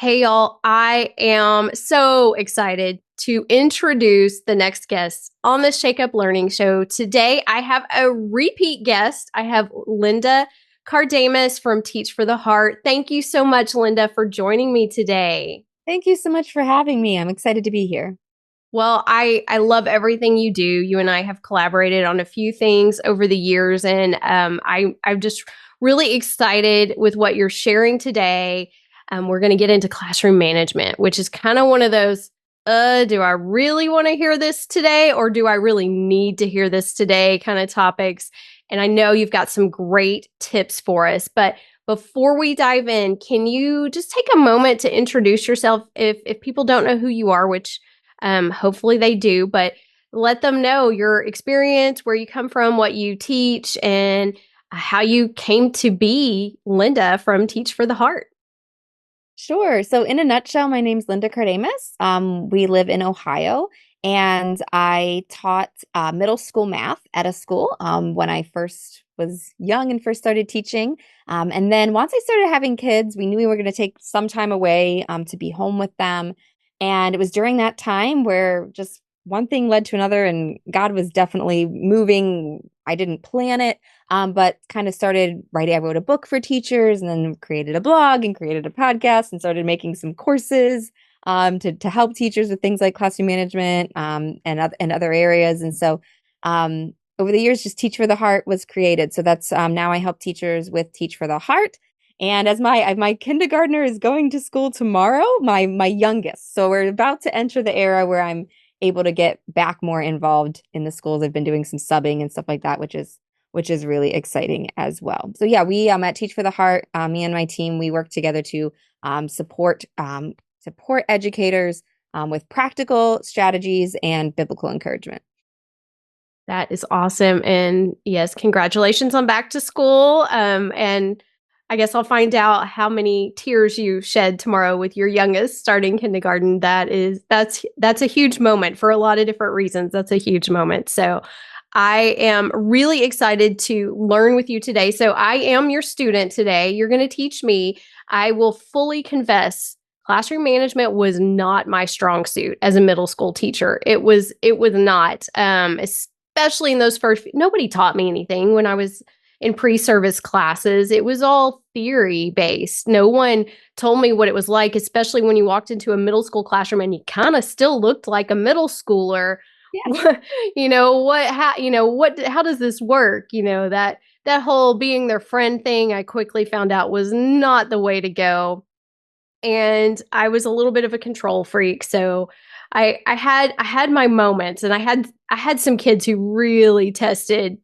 Hey, y'all. I am so excited to introduce the next guest on the Shake Up Learning Show. Today, I have a repeat guest. I have Linda Kardamis from Teach for the Heart. Thank you so much, Linda, for joining me today. Thank you so much for having me. I'm excited to be here. Well, I love everything you do. You and I have collaborated on a few things over the years, and I'm just really excited with what you're sharing today. We're going to get into classroom management, which is kind of one of those. Do I really want to hear this today, or do I really need to hear this today? Kind of topics. And I know you've got some great tips for us, but before we dive in, can you just take a moment to introduce yourself if people don't know who you are, which hopefully they do, but let them know your experience, where you come from, what you teach, and how you came to be Linda from Teach for the Heart. Sure. So, in a nutshell, my name's Linda Kardamis. We live in Ohio, and I taught middle school math at a school when I first was young and first started teaching. And then once I started having kids, we knew we were going to take some time away to be home with them. And it was during that time where just one thing led to another, and God was definitely moving. I didn't plan it, but kind of started writing. I wrote a book for teachers and then created a blog and created a podcast and started making some courses to help teachers with things like classroom management and other areas. And so over the years, just Teach for the Heart was created. So that's now I help teachers with Teach for the Heart. And as my kindergartner is going to school tomorrow, my youngest. So we're about to enter the era where I'm able to get back more involved in the schools. I've been doing some subbing and stuff like that, which is really exciting as well. So yeah, we at Teach for the Heart, me and my team, we work together to support educators with practical strategies and biblical encouragement. That is awesome. And yes, congratulations on back to school. And I guess I'll find out how many tears you shed tomorrow with your youngest starting kindergarten. That's a huge moment for a lot of different reasons. That's a huge moment. So I am really excited to learn with you today. So I am your student today. You're going to teach me. I will fully confess classroom management was not my strong suit as a middle school teacher. It was not. Especially in those first, nobody taught me anything when I was in pre-service classes. It was all theory based. No one told me what it was like, especially when you walked into a middle school classroom and you kind of still looked like a middle schooler. Yeah. How does this work? That whole being their friend thing, I quickly found out was not the way to go. And I was a little bit of a control freak. So I had my moments, and I had some kids who really tested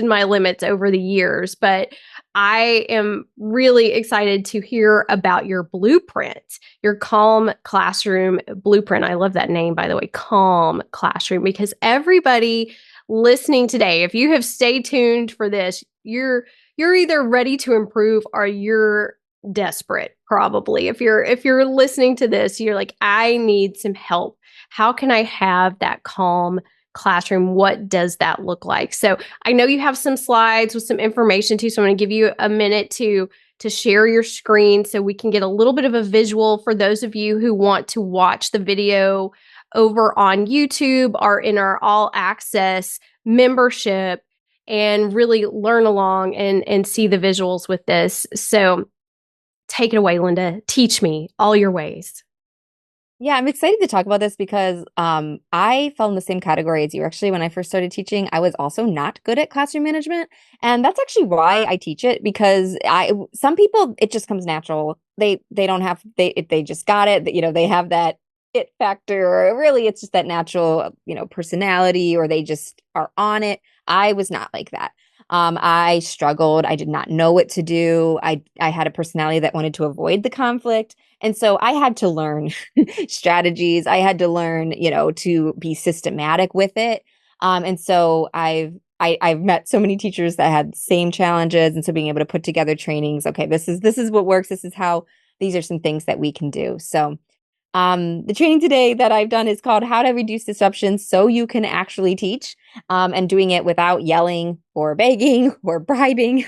my limits over the years, but I am really excited to hear about your blueprint, your Calm Classroom blueprint. I love that name, by the way, Calm Classroom, because everybody listening today, if you have stayed tuned for this, you're either ready to improve or you're desperate. Probably if you're listening to this, you're like, I need some help. How can I have that calm classroom? What does that look like? So I know you have some slides with some information too, so I'm going to give you a minute to share your screen so we can get a little bit of a visual for those of you who want to watch the video over on YouTube or in our all access membership and really learn along and see the visuals with this. So take it away, Linda. Teach me all your ways. Yeah, I'm excited to talk about this because I fell in the same category as you. Actually, when I first started teaching, I was also not good at classroom management, and that's actually why I teach it because I some people it just comes natural. They don't have they just got it. They have that it factor, or really it's just that natural personality, or they just are on it. I was not like that. I struggled. I did not know what to do. I had a personality that wanted to avoid the conflict. And so I had to learn strategies. I had to learn, to be systematic with it. And so I've met so many teachers that had the same challenges. And so being able to put together trainings, okay, this is what works. This is how these are some things that we can do. So the training today that I've done is called How to Reduce Disruption So You Can Actually Teach, and doing it without yelling or begging or bribing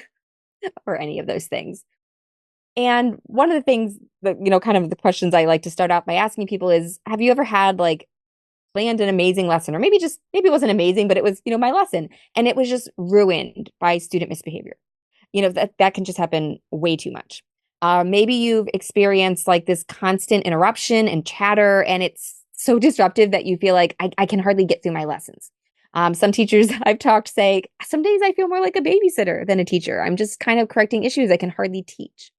or any of those things. And one of the things that, kind of the questions I like to start out by asking people is, have you ever had like planned an amazing lesson, or maybe it wasn't amazing, but it was, my lesson, and it was just ruined by student misbehavior? That can just happen way too much. Maybe you've experienced like this constant interruption and chatter, and it's so disruptive that you feel like I can hardly get through my lessons. Some teachers I've talked say, some days I feel more like a babysitter than a teacher. I'm just kind of correcting issues I can hardly teach.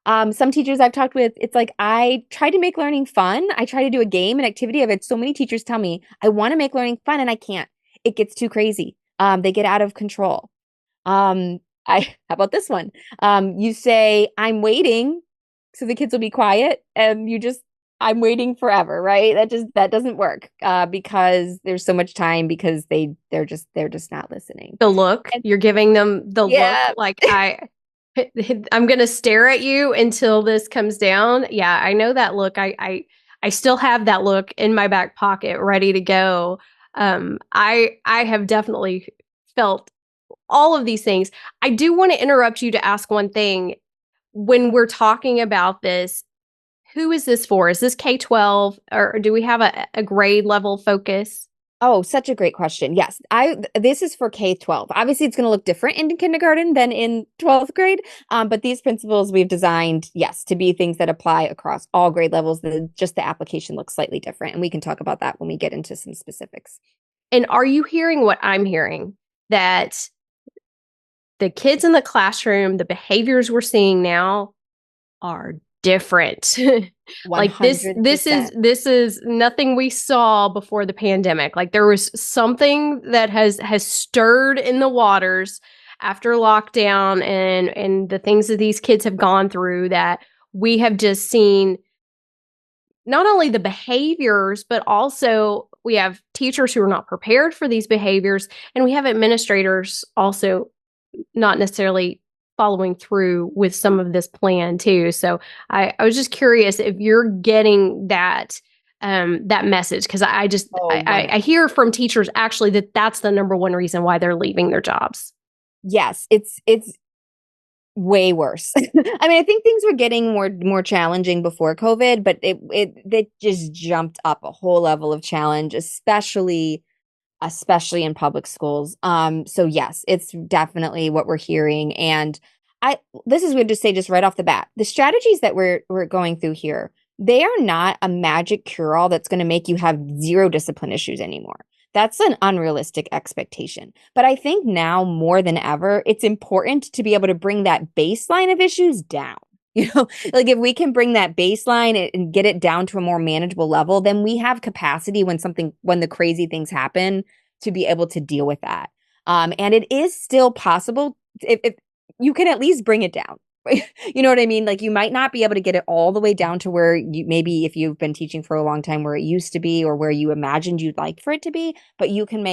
Some teachers I've talked with, it's like I try to make learning fun. I try to do a game, an activity. I've had so many teachers tell me I want to make learning fun and I can't. It gets too crazy. They get out of control. How about this one? You say, I'm waiting, so the kids will be quiet, and I'm waiting forever, right? That doesn't work, because there's so much time, because they're just not listening. The look, And you're giving them the look yeah, like I'm going to stare at you until this comes down. Yeah, I know that look. I still have that look in my back pocket ready to go. I have definitely felt all of these things. I do want to interrupt you to ask one thing. When we're talking about this, who is this for? Is this K-12, or do we have a grade level focus? Oh, such a great question. Yes, this is for K-12. Obviously, it's going to look different in kindergarten than in 12th grade. But these principles we've designed, yes, to be things that apply across all grade levels. Just the application looks slightly different, and we can talk about that when we get into some specifics. And are you hearing what I'm hearing? That the kids in the classroom, the behaviors we're seeing now are different. Like this is nothing we saw before the pandemic. Like there was something that has stirred in the waters after lockdown and the things that these kids have gone through, that we have just seen not only the behaviors, but also we have teachers who are not prepared for these behaviors, and we have administrators also not necessarily following through with some of this plan too. So I was just curious if you're getting that message, because Oh, I hear from teachers actually that that's the number one reason why they're leaving their jobs. yes, it's way worse. I mean, I think things were getting more challenging before COVID, but it just jumped up a whole level of challenge, especially in public schools. So yes, it's definitely what we're hearing. And I this is weird to say just right off the bat. The strategies that we're going through here, they are not a magic cure-all that's going to make you have zero discipline issues anymore. That's an unrealistic expectation. But I think now more than ever, it's important to be able to bring that baseline of issues down. Like if we can bring that baseline and get it down to a more manageable level, then we have capacity when the crazy things happen to be able to deal with that. And it is still possible if you can at least bring it down. You know what I mean? Like you might not be able to get it all the way down to where you maybe if you've been teaching for a long time where it used to be or where you imagined you'd like for it to be, but you can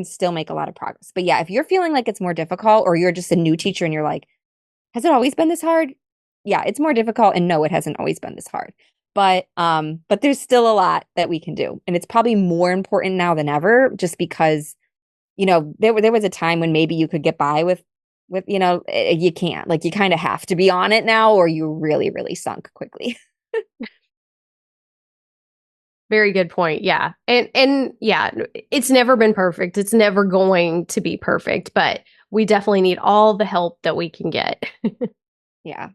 still make a lot of progress. But yeah, if you're feeling like it's more difficult or you're just a new teacher and you're like, has it always been this hard? Yeah, it's more difficult, and no, it hasn't always been this hard. But there's still a lot that we can do. And it's probably more important now than ever, just because, there was a time when maybe you could get by with, you can't. Like you kind of have to be on it now, or you really, really sunk quickly. Very good point. Yeah. And yeah, it's never been perfect. It's never going to be perfect, but we definitely need all the help that we can get. Yeah.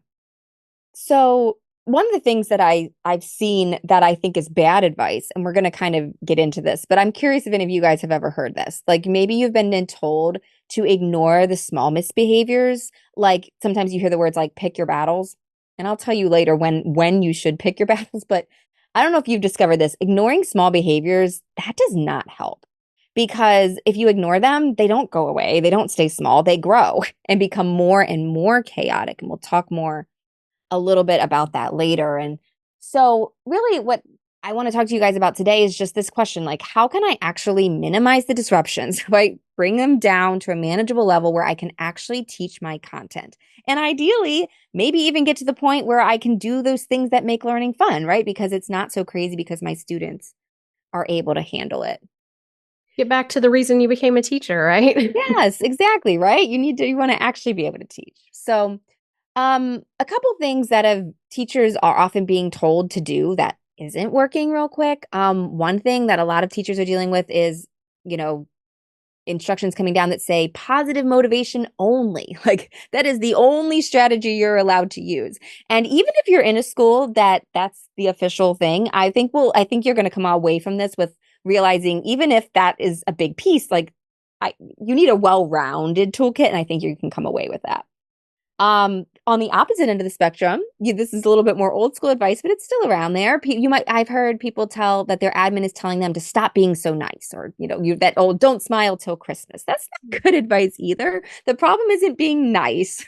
So one of the things that I've seen that I think is bad advice, and we're going to kind of get into this, but I'm curious if any of you guys have ever heard this. Like maybe you've been told to ignore the small misbehaviors. Like sometimes you hear the words like pick your battles, and I'll tell you later when you should pick your battles, but I don't know if you've discovered this. Ignoring small behaviors, that does not help. Because if you ignore them, they don't go away. They don't stay small. They grow and become more and more chaotic. And we'll talk more a little bit about that later. And so, really, what I want to talk to you guys about today is just this question, like, how can I actually minimize the disruptions, right? Bring them down to a manageable level where I can actually teach my content. And ideally, maybe even get to the point where I can do those things that make learning fun, right? Because it's not so crazy because my students are able to handle it. Get back to the reason you became a teacher, right? Yes, exactly, right? You want to actually be able to teach. So, A couple things that have teachers are often being told to do that isn't working real quick. One thing that a lot of teachers are dealing with is, you know, instructions coming down that say positive motivation only. Like that is the only strategy you're allowed to use. And even if you're in a school that's the official thing, I think you're going to come away from this with realizing even if that is a big piece, like you need a well-rounded toolkit, and I think you can come away with that. On the opposite end of the spectrum, this is a little bit more old school advice, but it's still around there. I've heard people tell that their admin is telling them to stop being so nice, or don't smile till Christmas. That's not good advice either. The problem isn't being nice.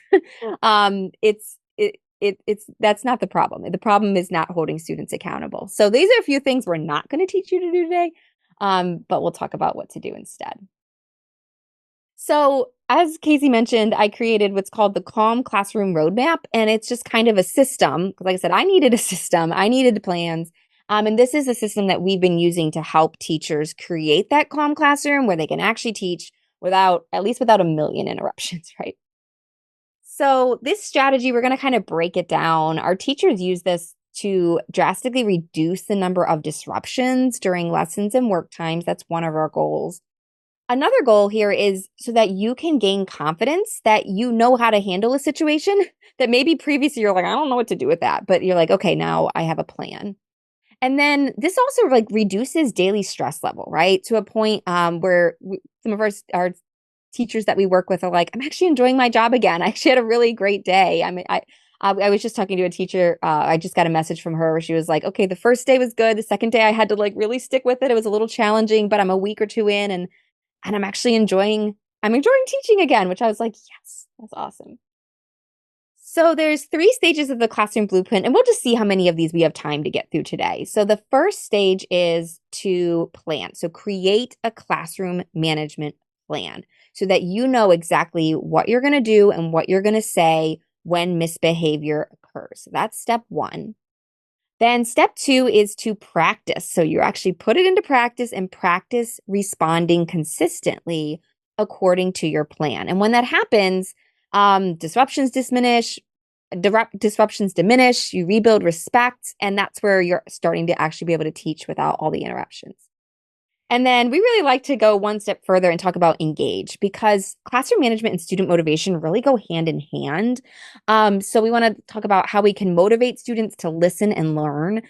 It's that's not the problem. The problem is not holding students accountable. So these are a few things we're not going to teach you to do today, but we'll talk about what to do instead. So, as Casey mentioned, I created what's called the Calm Classroom Roadmap, and it's just kind of a system. Like I said, I needed a system, I needed plans. And this is a system that we've been using to help teachers create that calm classroom where they can actually teach at least without a million interruptions, right? So, this strategy, we're going to kind of break it down. Our teachers use this to drastically reduce the number of disruptions during lessons and work times. That's one of our goals. Another goal here is so that you can gain confidence that you know how to handle a situation that maybe previously you're like, I don't know what to do with that. But you're like, okay, now I have a plan. And then this also like reduces daily stress level, right? To a point where some of our teachers that we work with are like, I'm actually enjoying my job again. I actually had a really great day. I was just talking to a teacher. I just got a message from her where she was like, okay, the first day was good. The second day I had to like really stick with it. It was a little challenging, but I'm a week or two in, and I'm enjoying teaching again, which I was like, yes, that's awesome. So there's 3 stages of the classroom blueprint, and we'll just see how many of these we have time to get through today. So the first stage is to plan. So create a classroom management plan so that you know exactly what you're going to do and what you're going to say when misbehavior occurs. So that's step 1. Then step 2 is to practice. So you actually put it into practice and practice responding consistently according to your plan. And when that happens, disruptions diminish, you rebuild respect, and that's where you're starting to actually be able to teach without all the interruptions. And then we really like to go one step further and talk about engage, because classroom management and student motivation really go hand in hand. So we want to talk about how we can motivate students to listen and learn,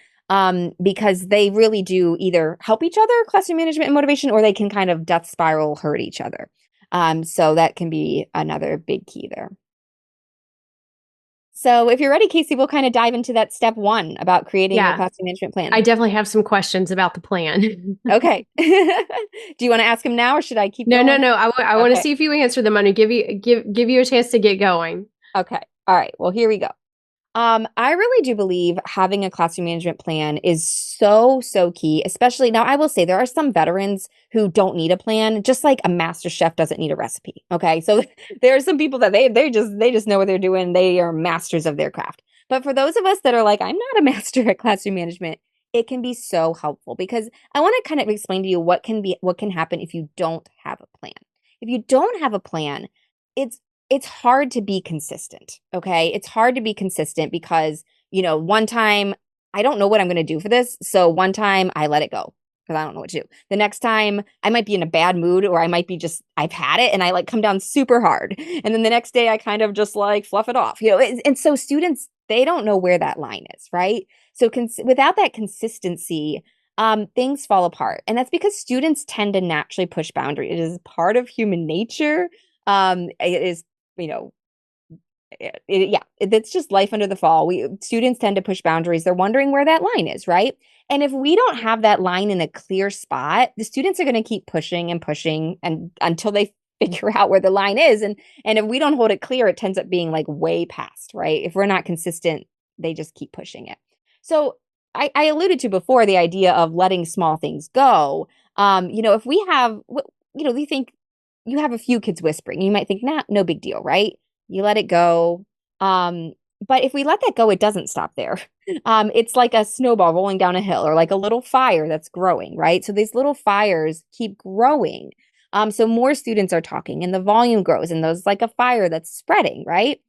because they really do either help each other, classroom management and motivation, or they can kind of death spiral hurt each other. So that can be another big key there. So if you're ready, Casey, we'll kind of dive into that step 1 about creating a Yeah, classroom management plan. I definitely have some questions about the plan. Okay. Do you want to ask him now, or should I keep No, no, going? no. I want to Okay. see if you answer them. I'm going to give you a chance to get going. Okay. All right. Well, here we go. I really do believe having a classroom management plan is so, so key, especially now. I will say there are some veterans who don't need a plan, just like a master chef doesn't need a recipe. Okay. So there are some people that they just know what they're doing. They are masters of their craft. But for those of us that are like, I'm not a master at classroom management, it can be so helpful, because I want to kind of explain to you what can happen if you don't have a plan. If you don't have a plan, it's it's hard to be consistent. Okay. It's hard to be consistent because, one time I don't know what I'm going to do for this. So one time I let it go because I don't know what to do. The next time I might be in a bad mood, or I might be I've had it and I like come down super hard. And then the next day I kind of just like fluff it off, and so students, they don't know where that line is. Right. So without that consistency, things fall apart. And that's because students tend to naturally push boundaries. It is part of human nature. It is you know it's just life under the fall. Students tend to push boundaries. They're wondering where that line is, right? And if we don't have that line in a clear spot, the students are going to keep pushing and pushing and until they figure out where the line is. And if we don't hold it clear, it ends up being like way past, right? If we're not consistent, they just keep pushing it. So I alluded to before the idea of letting small things go. If we have, you think you have a few kids whispering, you might think, nah, no big deal, right? You let it go. But if we let that go, it doesn't stop there. It's like a snowball rolling down a hill, or like a little fire that's growing, right? So these little fires keep growing. So more students are talking and the volume grows, and there's like a fire that's spreading, right?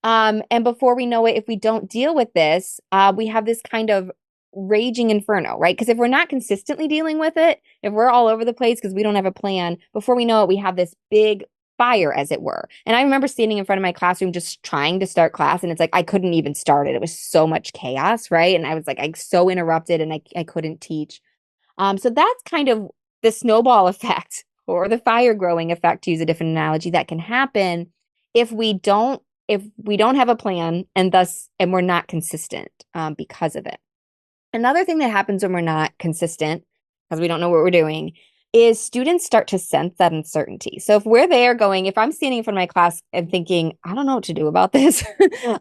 And before we know it, if we don't deal with this, we have this kind of raging inferno, right? Because if we're not consistently dealing with it, if we're all over the place because we don't have a plan, before we know it, we have this big fire, as it were. And I remember standing in front of my classroom just trying to start class, and it's like I couldn't even start it. It was so much chaos, right? And I was like, I so interrupted and I couldn't teach. So that's kind of the snowball effect or the fire growing effect, to use a different analogy, that can happen if we don't have a plan and we're not consistent because of it. Another thing that happens when we're not consistent, because we don't know what we're doing, is students start to sense that uncertainty. So if we're there going, if I'm standing in front of my class and thinking, I don't know what to do about this,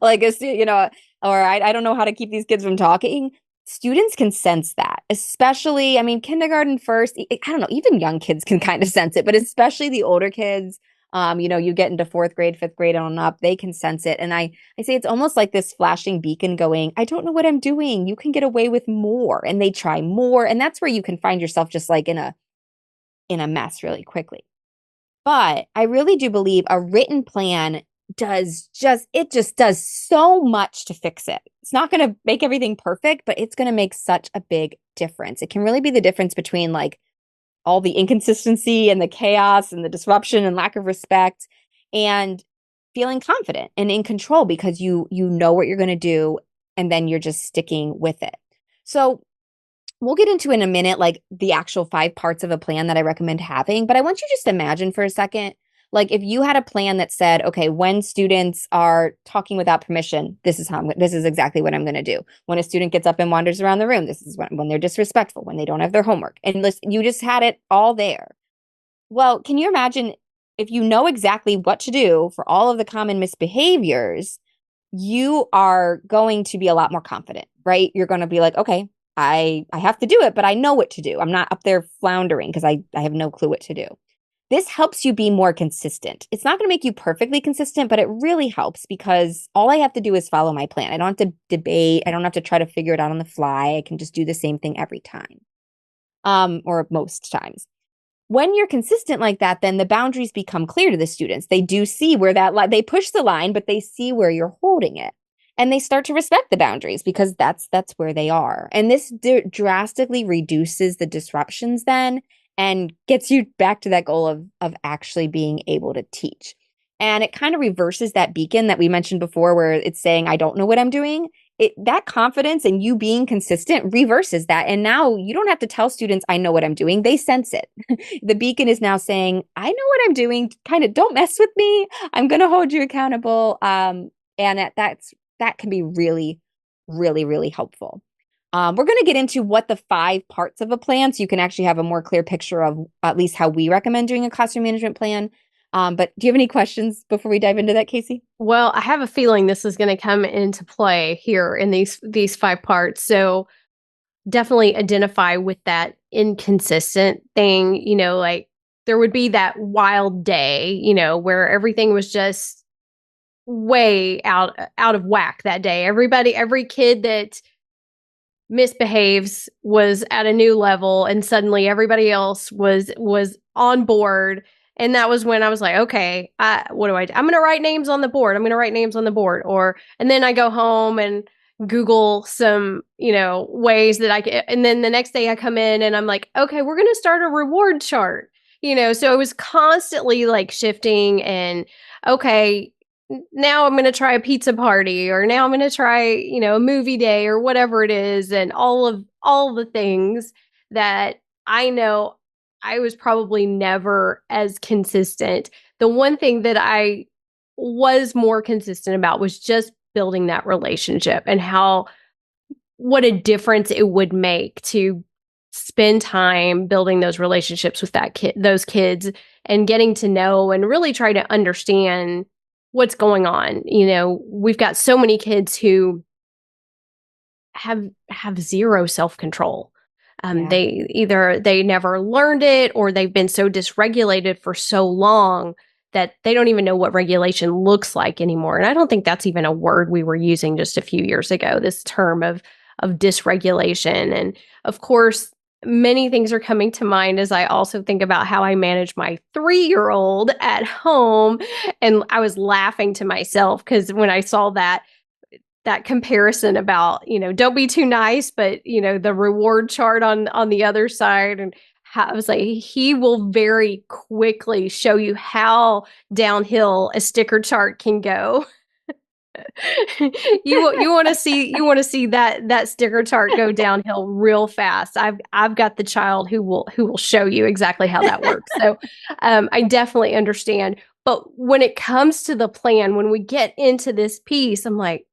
like, or I don't know how to keep these kids from talking, students can sense that, especially, I mean, kindergarten first, I don't know, even young kids can kind of sense it, but especially the older kids, you get into fourth grade, fifth grade on up, they can sense it. And I say it's almost like this flashing beacon going, I don't know what I'm doing. You can get away with more. And they try more. And that's where you can find yourself just like in a mess really quickly. But I really do believe a written plan does so much to fix it. It's not going to make everything perfect, but it's going to make such a big difference. It can really be the difference between like all the inconsistency and the chaos and the disruption and lack of respect and feeling confident and in control because you know what you're going to do and then you're just sticking with it. So we'll get into in a minute like the actual 5 parts of a plan that I recommend having, but I want you just to imagine for a second, like if you had a plan that said, okay, when students are talking without permission, this is exactly what I'm going to do. When a student gets up and wanders around the room, this is when they're disrespectful, when they don't have their homework. And listen, you just had it all there. Well, can you imagine if you know exactly what to do for all of the common misbehaviors, you are going to be a lot more confident, right? You're going to be like, okay, I have to do it, but I know what to do. I'm not up there floundering because I have no clue what to do. This helps you be more consistent. It's not going to make you perfectly consistent, but it really helps because all I have to do is follow my plan. I don't have to debate. I don't have to try to figure it out on the fly. I can just do the same thing every time, or most times. When you're consistent like that, then the boundaries become clear to the students. They do see where they push the line, but they see where you're holding it. And they start to respect the boundaries because that's where they are. And this drastically reduces the disruptions then and gets you back to that goal of actually being able to teach. And it kind of reverses that beacon that we mentioned before where it's saying, I don't know what I'm doing. That confidence and you being consistent reverses that. And now you don't have to tell students, I know what I'm doing. They sense it. The beacon is now saying, I know what I'm doing. Kind of don't mess with me. I'm going to hold you accountable. And that can be really, really, really helpful. We're going to get into what the 5 parts of a plan, so you can actually have a more clear picture of at least how we recommend doing a classroom management plan. But do you have any questions before we dive into that, Casey? Well, I have a feeling this is going to come into play here in these 5 parts. So definitely identify with that inconsistent thing, like there would be that wild day, where everything was just way out of whack that day. Every kid that misbehaves was at a new level and suddenly everybody else was on board, and that was when I was like, okay, what do I do? I'm going to write names on the board. And then I go home and Google some, ways that I can, and then the next day I come in and I'm like, okay, we're going to start a reward chart, so it was constantly like shifting and okay, now I'm going to try a pizza party, or now I'm going to try, a movie day or whatever it is. And all the things that I know I was probably never as consistent. The one thing that I was more consistent about was just building that relationship and what a difference it would make to spend time building those relationships with those kids and getting to know and really try to understand what's going on. We've got so many kids who have zero self-control. Yeah. They never learned it, or they've been so dysregulated for so long that they don't even know what regulation looks like anymore. And I don't think that's even a word we were using just a few years ago, this term of dysregulation. And of course, many things are coming to mind as I also think about how I manage my 3-year-old at home. And I was laughing to myself because when I saw that comparison about, don't be too nice, but the reward chart on the other side, and how I was like, he will very quickly show you how downhill a sticker chart can go. You want to see that sticker chart go downhill real fast. I've got the child who will show you exactly how that works. So I definitely understand. But when it comes to the plan, when we get into this piece, I'm like,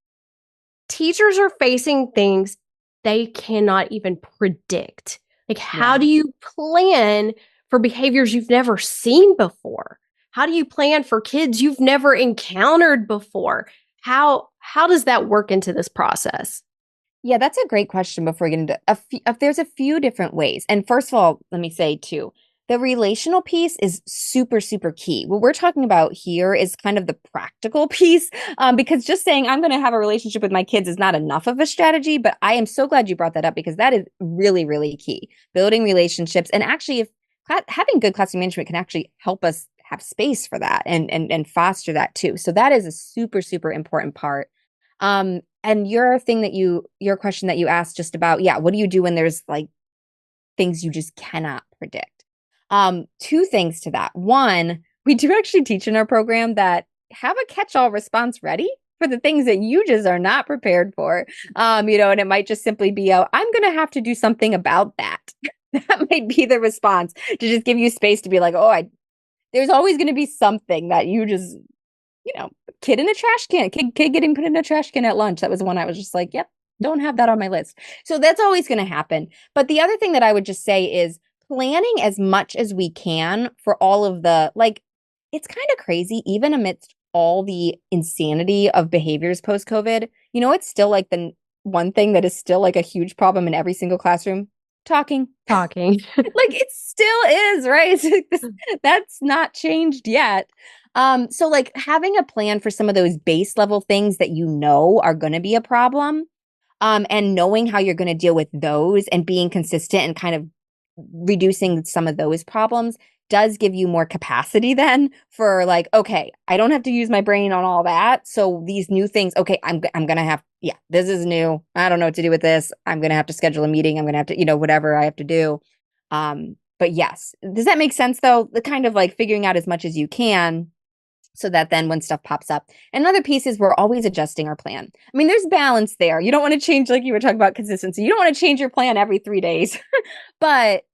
teachers are facing things they cannot even predict. Like, how Yeah. do you plan for behaviors you've never seen before? How do you plan for kids you've never encountered before? How does that work into this process? Yeah, that's a great question before we get into there's a few different ways. And first of all, let me say too, the relational piece is super, super key. What we're talking about here is kind of the practical piece, because just saying I'm going to have a relationship with my kids is not enough of a strategy. But I am so glad you brought that up because that is really, really key. Building relationships. And actually, if having good classroom management can actually help us have space for that and foster that too. So that is a super, super important part. And your question that you asked just about, yeah, what do you do when there's like things you just cannot predict? Two things to that. One, we do actually teach in our program that have a catch-all response ready for the things that you just are not prepared for. And it might just simply be, oh, I'm going to have to do something about that. That might be the response to just give you space to be like, there's always going to be something that you just kid in a trash can, kid getting put in a trash can at lunch. That was one I was just like, yep, don't have that on my list. So that's always going to happen. But the other thing that I would just say is planning as much as we can for all of the, like, it's kind of crazy, even amidst all the insanity of behaviors post COVID, it's still like the one thing that is still like a huge problem in every single classroom: talking. Talking. Like it still is, right? That's not changed yet. So like having a plan for some of those base level things that are going to be a problem, and knowing how you're going to deal with those and being consistent and kind of reducing some of those problems does give you more capacity then for like, okay, I don't have to use my brain on all that. So these new things, okay, I'm going to have, yeah, this is new. I don't know what to do with this. I'm going to have to schedule a meeting. I'm going to have to, whatever I have to do. But yes, does that make sense though? The kind of like figuring out as much as you can so that then when stuff pops up. Another piece is we're always adjusting our plan. I mean, there's balance there. You don't want to change, like you were talking about consistency. You don't want to change your plan every 3 days, but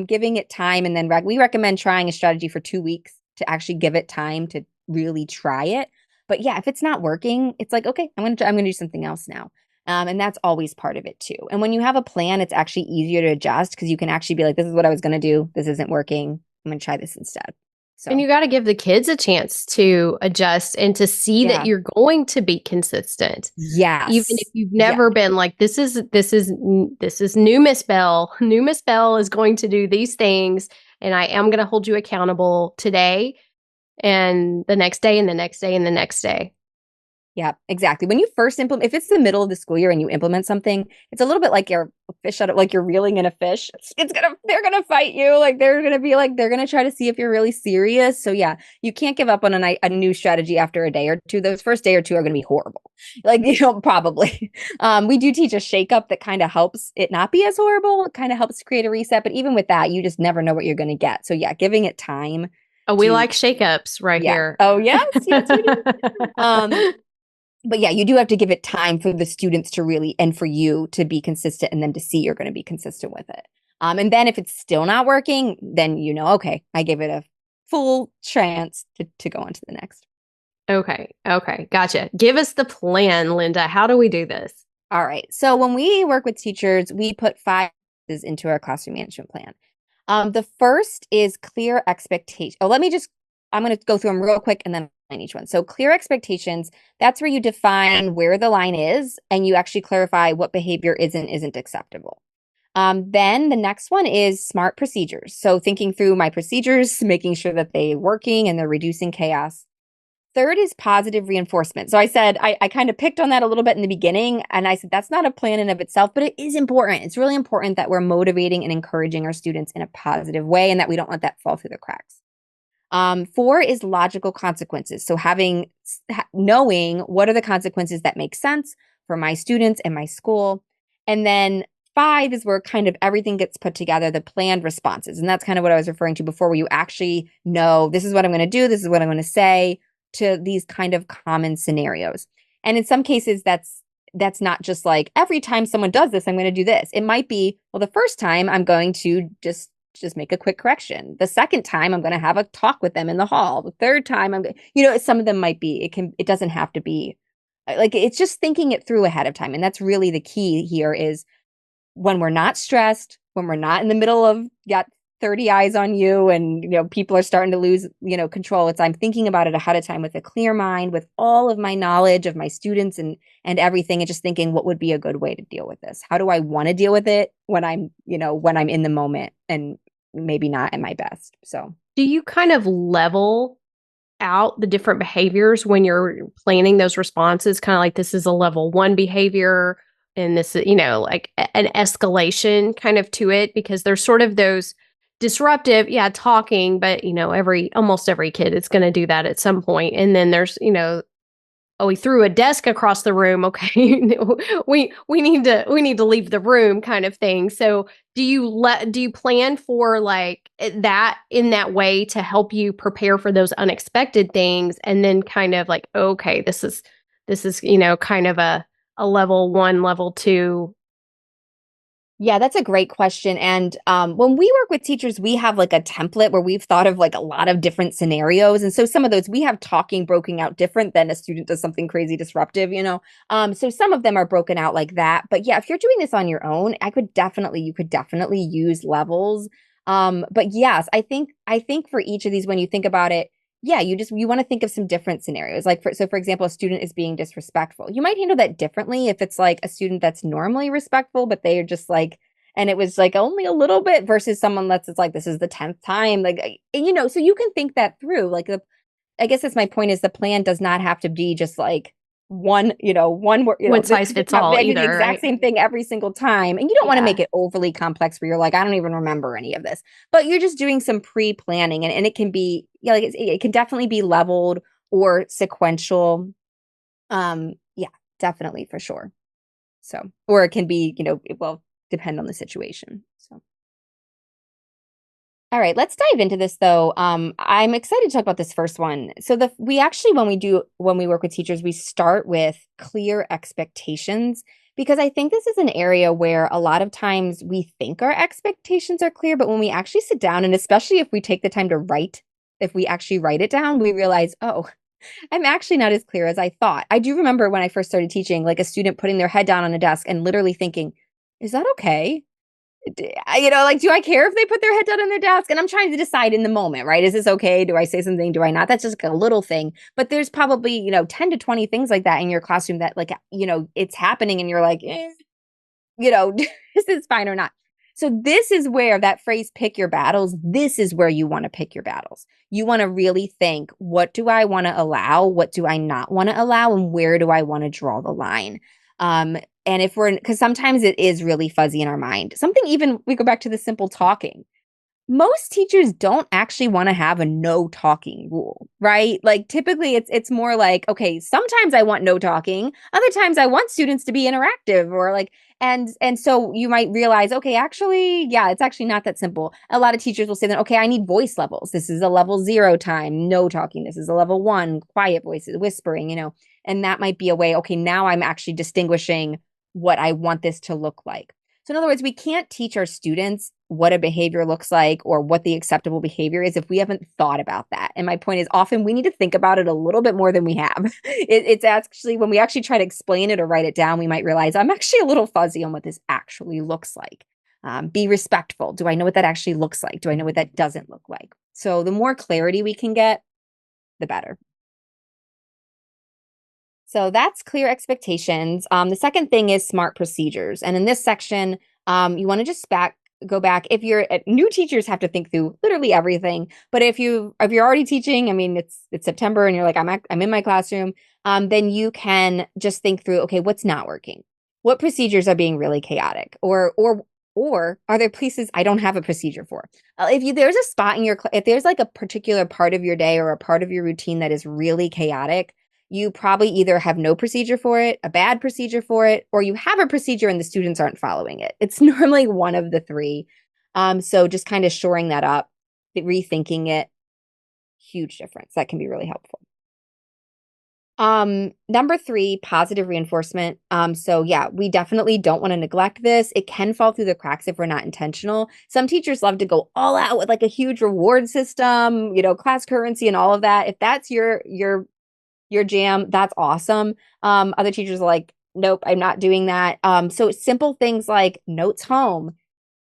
giving it time. And then we recommend trying a strategy for 2 weeks to actually give it time to really try it. But yeah, if it's not working, it's like, okay, I'm going to do something else now. And that's always part of it too. And when you have a plan, it's actually easier to adjust because you can actually be like, this is what I was going to do. This isn't working. I'm going to try this instead. And So you got to give the kids a chance to adjust and to see that yeah. you're going to be consistent. Even if Yes. you've Yeah. never been like, this is new Miss Bell. New Miss Bell is going to do these things, and I am going to hold you accountable today and the next day and the next day and the next day. Yeah, exactly. When you first implement, if it's the middle of the school year and you implement something, it's a little bit like you're a fish out of, like you're reeling in a fish. They're gonna fight you. Like they're gonna be like, they're gonna try to see if you're really serious. So yeah, you can't give up on a new strategy after a day or two. Those first day or two are gonna be horrible. Like, probably. We do teach a shake up that kind of helps it not be as horrible. It kind of helps create a reset. But even with that, you just never know what you're gonna get. So yeah, giving it time Oh, we to, like shakeups right yeah. here. Oh, yes, yes, we do. But yeah, you do have to give it time for the students to really, and for you to be consistent and them to see you're going to be consistent with it. And then if it's still not working, then okay, I gave it a full chance to go on to the next. Okay. Okay. Gotcha. Give us the plan, Linda. How do we do this? All right. So when we work with teachers, we put 5 into our classroom management plan. The first is clear expectation. I'm going to go through them real quick and then each one. So clear expectations, that's where you define where the line is and you actually clarify what behavior isn't acceptable. Then the next one is smart procedures. So thinking through my procedures, making sure that they're working and they're reducing chaos. third is positive reinforcement. So I said, I kind of picked on that a little bit in the beginning. And I said, that's not a plan in of itself, but it is important. It's really important that we're motivating and encouraging our students in a positive way and that we don't let that fall through the cracks. Four is logical consequences. So knowing what are the consequences that make sense for my students and my school. And then five is where kind of everything gets put together, the planned responses. And that's kind of what I was referring to before, where you actually know this is what I'm going to do, this is what I'm going to say to these kind of common scenarios. And in some cases, that's not just like every time someone does this, I'm going to do this. It might be, well, the first time I'm going to just make a quick correction. The second time I'm going to have a talk with them in the hall. The third time I'm going, some of them might be, it doesn't have to be like, it's just thinking it through ahead of time. And that's really the key here is when we're not stressed, when we're not in the middle of got 30 eyes on you and, people are starting to lose, control. I'm thinking about it ahead of time with a clear mind, with all of my knowledge of my students and everything, and just thinking what would be a good way to deal with this? How do I want to deal with it when I'm in the moment and maybe not at my best? So Do you kind of level out the different behaviors when you're planning those responses? Kind of like this is a level one behavior and this is, like an escalation kind of to it, because there's sort of those disruptive, yeah, talking, but almost every kid is going to do that at some point. And then there's, oh, we threw a desk across the room. Okay, we need to leave the room, kind of thing. So do you plan for like that in that way to help you prepare for those unexpected things, and then kind of like, okay, this is kind of a level one, level two. yeah, that's a great question. And when we work with teachers, we have like a template where we've thought of like a lot of different scenarios. And so some of those we have talking broken out different than a student does something crazy disruptive. So some of them are broken out like that. But yeah, if you're doing this on your own, you could definitely use levels. But yes, I think for each of these, when you think about it, yeah, you want to think of some different scenarios. Like for example, a student is being disrespectful. You might handle that differently if it's like a student that's normally respectful, but they are just like, and it was like only a little bit versus someone that's it's like this is the 10th time. Like, so you can think that through. Like I guess that's my point is the plan does not have to be just like one word, One this size is fits how all I do the either, exact right? same thing every single time. And you don't want to make Yeah. it overly complex where you're like, I don't even remember any of this. But you're just doing some pre-planning and it can be, yeah, like it can definitely be leveled or sequential. Yeah, definitely for sure. So, or it can be, it will depend on the situation. So. All right, let's dive into this though. I'm excited to talk about this first one. So we actually when we work with teachers, we start with clear expectations because I think this is an area where a lot of times we think our expectations are clear, but when we actually sit down and especially if we take the time to if we actually write it down, we realize, oh, I'm actually not as clear as I thought. I do remember when I first started teaching, like a student putting their head down on a desk and literally thinking, is that okay? Like, do I care if they put their head down on their desk? And I'm trying to decide in the moment, right? Is this okay? Do I say something? Do I not? That's just like a little thing. But there's probably, 10 to 20 things like that in your classroom that like, it's happening and you're like, is this fine or not? So this is where that phrase, pick your battles, this is where you want to pick your battles. You want to really think, what do I want to allow? What do I not want to allow? And where do I want to draw the line? And because sometimes it is really fuzzy in our mind. Something even, we go back to the simple talking. Most teachers don't actually want to have a no talking rule, right? Like typically it's more like, okay, sometimes I want no talking, other times I want students to be interactive or like and so you might realize, okay, actually, yeah, it's actually not that simple. A lot of teachers will say that, okay, I need voice levels. This is a level 0 time, no talking. This is a level 1, quiet voices, whispering, and that might be a way, okay, now I'm actually distinguishing what I want this to look like. So in other words, we can't teach our students what a behavior looks like or what the acceptable behavior is if we haven't thought about that. And my point is often we need to think about it a little bit more than we have. It's actually when we actually try to explain it or write it down, we might realize I'm actually a little fuzzy on what this actually looks like. Be respectful. Do I know what that actually looks like? Do I know what that doesn't look like? So the more clarity we can get, the better. So that's clear expectations. The second thing is smart procedures. And in this section, you want to just go back. If you're new teachers have to think through literally everything. But if you're already teaching, I mean, it's September and you're like, I'm in my classroom, then you can just think through, okay, what's not working? What procedures are being really chaotic? Or are there places I don't have a procedure for? If there's a spot in if there's like a particular part of your day or a part of your routine that is really chaotic, you probably either have no procedure for it, a bad procedure for it, or you have a procedure and the students aren't following it. It's normally one of the three. So just kind of shoring that up, rethinking it, huge difference. That can be really helpful. Number three, positive reinforcement. So yeah, we definitely don't want to neglect this. It can fall through the cracks if we're not intentional. Some teachers love to go all out with like a huge reward system, class currency and all of that. If that's your jam, that's awesome. Other teachers are like, nope, I'm not doing that. So simple things like notes home,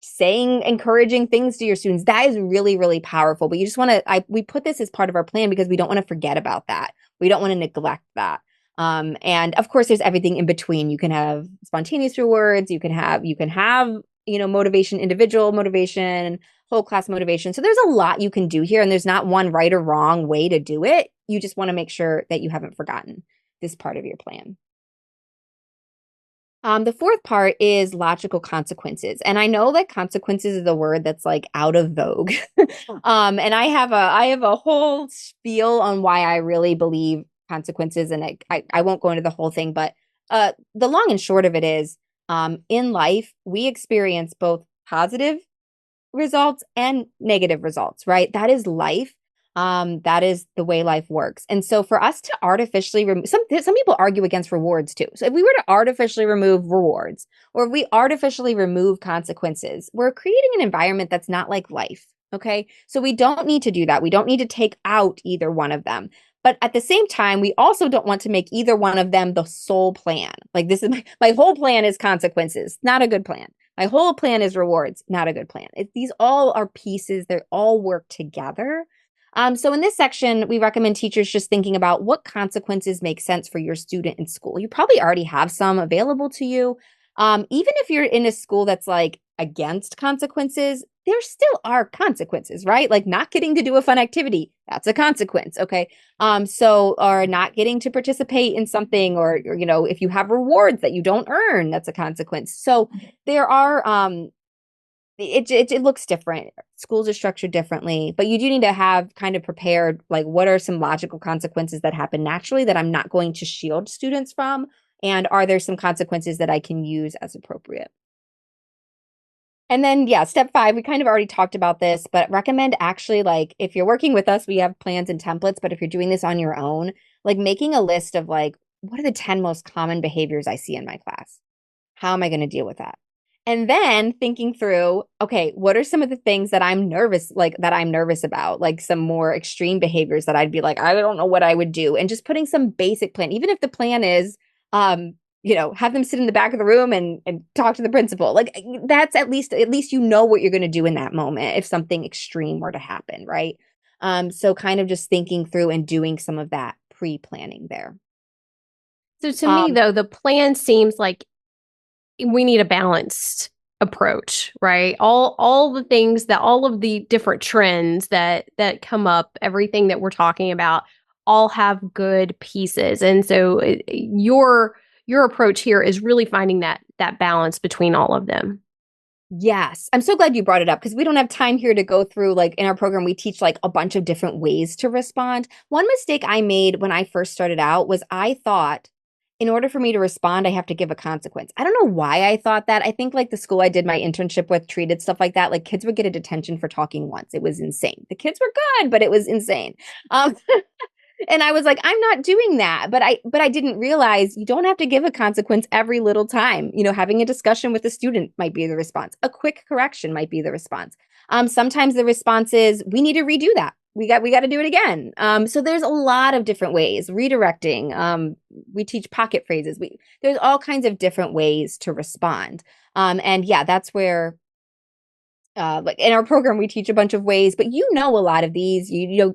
saying encouraging things to your students, that is really, really powerful. But you just want to, we put this as part of our plan because we don't want to forget about that. We don't want to neglect that. And of course, there's everything in between. You can have spontaneous rewards. You can have, motivation, individual motivation, whole class motivation. So there's a lot you can do here, and there's not one right or wrong way to do it. You just want to make sure that you haven't forgotten this part of your plan. The fourth part is logical consequences. And I know that consequences is a word that's like out of vogue. And I have a whole spiel on why I really believe consequences, and I won't go into the whole thing, but the long and short of it is, in life, we experience both positive results and negative results, right? That is life. That is the way life works. And so for us to artificially remove, some people argue against rewards too. So if we were to artificially remove rewards, or if we artificially remove consequences, we're creating an environment that's not like life. Okay. So we don't need to do that. We don't need to take out either one of them. But at the same time, we also don't want to make either one of them the sole plan. Like this is my whole plan is consequences, not a good plan. My whole plan is rewards, not a good plan. These all are pieces, they all work together. So in this section, we recommend teachers just thinking about what consequences make sense for your student in school. You probably already have some available to you. Even if you're in a school that's like against consequences, there still are consequences, right? Like not getting to do a fun activity, that's a consequence, okay? Or not getting to participate in something, or if you have rewards that you don't earn, that's a consequence. So there are it looks different. Schools are structured differently, but you do need to have kind of prepared, like, what are some logical consequences that happen naturally that I'm not going to shield students from? And are there some consequences that I can use as appropriate? And then, yeah, step 5, we kind of already talked about this, but recommend actually, like, if you're working with us, we have plans and templates, but if you're doing this on your own, like making a list of like, what are the 10 most common behaviors I see in my class? How am I going to deal with that? And then thinking through, okay, what are some of the things that I'm nervous about, like some more extreme behaviors that I'd be like, I don't know what I would do. And just putting some basic plan, even if the plan is, have them sit in the back of the room and talk to the principal. Like that's at least you know what you're going to do in that moment if something extreme were to happen, right? So kind of just thinking through and doing some of that pre-planning there. So to me, Um, though, the plan seems like we need a balanced approach, right? All the things that all of the different trends that come up, everything that we're talking about, all have good pieces. And so your approach here is really finding that balance between all of them. Yes. I'm so glad you brought it up because we don't have time here to go through, like in our program, we teach like a bunch of different ways to respond. One mistake I made when I first started out was I thought in order for me to respond, I have to give a consequence. I don't know why I thought that. I think like the school I did my internship with treated stuff like that. Like kids would get a detention for talking once. It was insane. The kids were good, but it was insane. Um, and I was like, I'm not doing that. But I didn't realize you don't have to give a consequence every little time. Having a discussion with a student might be the response. A quick correction might be the response. Sometimes the response is we need to redo that. We got to do it again. So there's a lot of different ways. Redirecting. We teach pocket phrases. There's all kinds of different ways to respond. And yeah, that's where like in our program, we teach a bunch of ways, but a lot of these.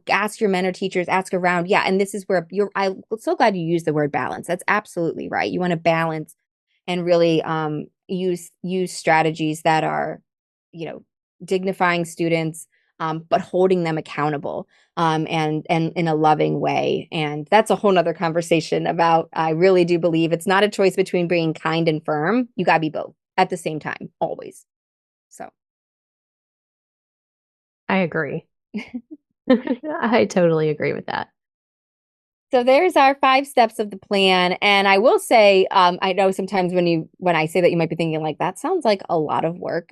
Ask your mentor teachers, ask around. Yeah, and this is where I'm so glad you used the word balance. That's absolutely right. You want to balance and really use strategies that are you know, dignifying students, but holding them accountable, and in a loving way. And that's a whole nother conversation about, I really do believe it's not a choice between being kind and firm. You gotta be both at the same time, always. So I agree. I totally agree with that. So there's our 5 steps of the plan. And I will say, I know sometimes when I say that, you might be thinking like, that sounds like a lot of work.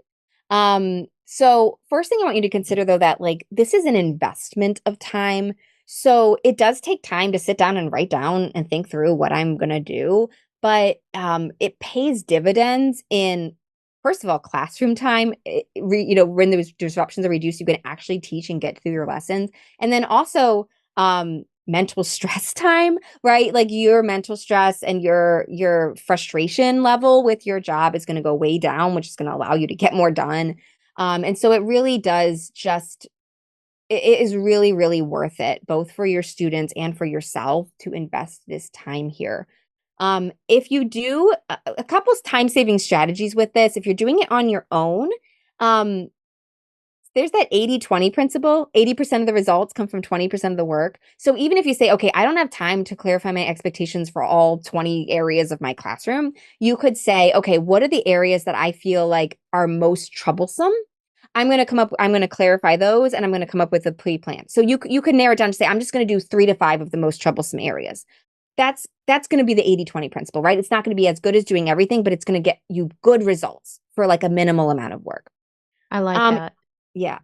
So first thing I want you to consider though, that like this is an investment of time. So it does take time to sit down and write down and think through what I'm gonna do. But it pays dividends in, first of all, classroom time. When those disruptions are reduced, you can actually teach and get through your lessons. And then also, mental stress time, right? Like your mental stress and your frustration level with your job is going to go way down, which is going to allow you to get more done. And so it really does just, it is really, really worth it, both for your students and for yourself, to invest this time here. If you do a couple time saving strategies with this, if you're doing it on your own, um, there's that 80-20 principle. 80% of the results come from 20% of the work. So even if you say, okay, I don't have time to clarify my expectations for all 20 areas of my classroom, you could say, okay, what are the areas that I feel like are most troublesome? I'm going to clarify those, and I'm going to come up with a pre-plan. So you could narrow it down to say, I'm just going to do 3 to 5 of the most troublesome areas. That's going to be the 80-20 principle, right? It's not going to be as good as doing everything, but it's going to get you good results for like a minimal amount of work. I like Um, that. yeah.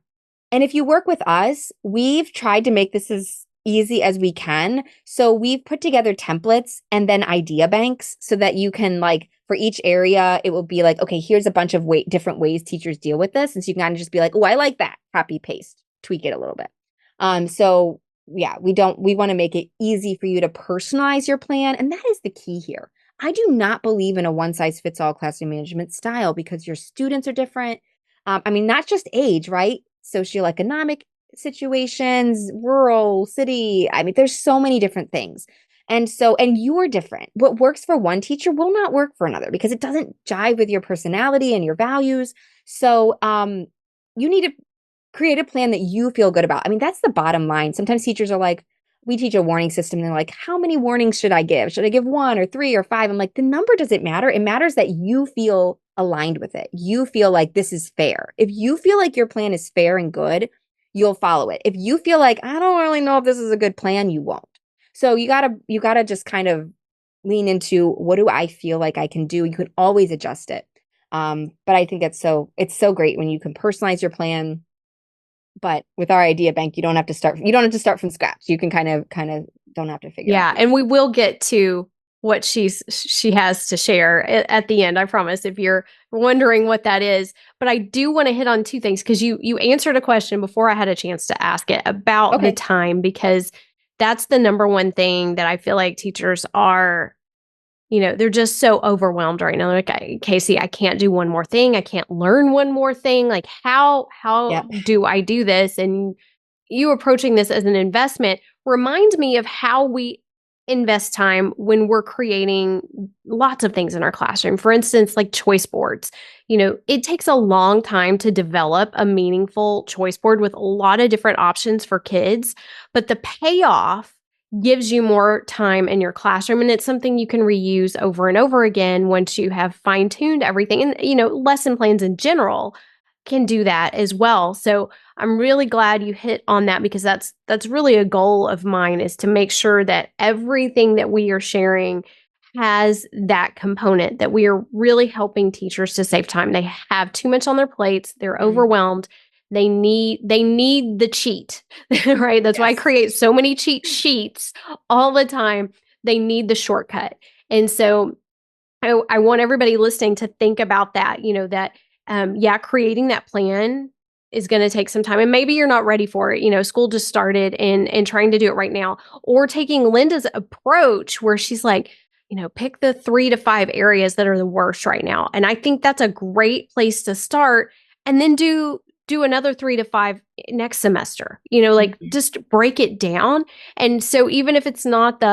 And if you work with us, we've tried to make this as easy as we can. So we've put together templates and then idea banks so that you can, like, for each area, it will be like, okay, here's a bunch of different ways teachers deal with this. And so you can kind of just be like, oh, I like that. Copy, paste, tweak it a little bit. So yeah, we want to make it easy for you to personalize your plan. And that is the key here. I do not believe in a one size fits all classroom management style, because your students are different. I mean, not just age, right? Socioeconomic situations, rural, city. I mean, there's so many different things. And you're different. What works for one teacher will not work for another, because it doesn't jive with your personality and your values. So, you need to create a plan that you feel good about. I mean, that's the bottom line. Sometimes teachers are like, we teach a warning system, and they're like, how many warnings should I give? Should I give 1 or 3 or 5? I'm like, the number doesn't matter. It matters that you feel aligned with it. You feel like this is fair. If you feel like your plan is fair and good, you'll follow it. If you feel like, I don't really know if this is a good plan, you won't. So you gotta just kind of lean into, what do I feel like I can do? You can always adjust it. But I think it's so great when you can personalize your plan. But with our idea bank, you don't have to start from scratch. You can kind of don't have to figure out. Yeah, and we will get to what she has to share at the end, I promise, if you're wondering what that is. But I do want to hit on 2 things, because you answered a question before I had a chance to ask it about the Okay. time, because that's the number one thing that I feel like teachers are, they're just so overwhelmed right now. They're like, Casey, I can't do one more thing. I can't learn one more thing. Like, how Yep. do I do this? And you approaching this as an investment reminds me of how we invest time when we're creating lots of things in our classroom. For instance, like choice boards. It takes a long time to develop a meaningful choice board with a lot of different options for kids, but the payoff gives you more time in your classroom, and it's something you can reuse over and over again once you have fine-tuned everything. And lesson plans in general can do that as well. So I'm really glad you hit on that, because that's really a goal of mine, is to make sure that everything that we are sharing has that component, that we are really helping teachers to save time. They have too much on their plates, they're Mhm. overwhelmed. They need the cheat, right? That's why I Yes. create so many cheat sheets all the time. They need the shortcut. And so I want everybody listening to think about that, that yeah, creating that plan is going to take some time, and maybe you're not ready for it. School just started, and trying to do it right now, or taking Linda's approach where she's like, pick the 3 to 5 areas that are the worst right now. And I think that's a great place to start, and then do another 3 to 5 next semester. Like, Mhm. just break it down. And so even if it's not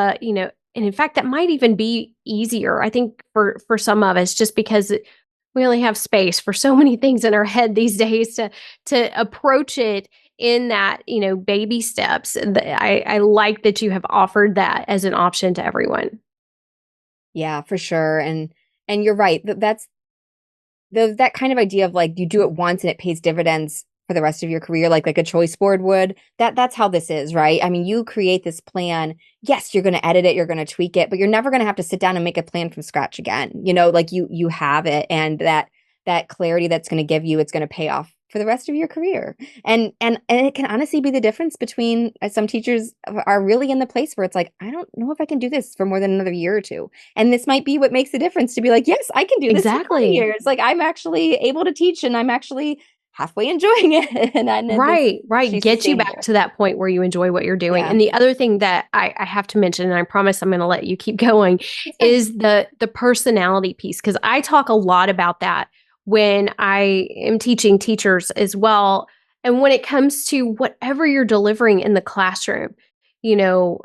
and in fact, that might even be easier, I think, for some of us, just because we only have space for so many things in our head these days to approach it in that, baby steps. And I like that you have offered that as an option to everyone. Yeah, for sure. And you're right. That's that kind of idea of like you do it once and it pays dividends for the rest of your career, like a choice board would. That's how this is, right? I mean, you create this plan. Yes, you're going to edit it, you're going to tweak it, but you're never going to have to sit down and make a plan from scratch again. Like you have it, and that clarity that's going to give you, it's going to pay off for the rest of your career. And it can honestly be the difference between some teachers are really in the place where it's like, I don't know if I can do this for more than another year or two. And this might be what makes the difference to be like, yes, I can do this for 20 Exactly. years. Like I'm actually able to teach and I'm actually halfway enjoying it. And this is Right, right. actually Get you back sustainable. to that point where you enjoy what you're doing. Yeah, And the other thing that I have to mention, and I promise I'm going to let you keep going, it's fine. is the personality piece. Because I talk a lot about that when I am teaching teachers as well. And when it comes to whatever you're delivering in the classroom, you know,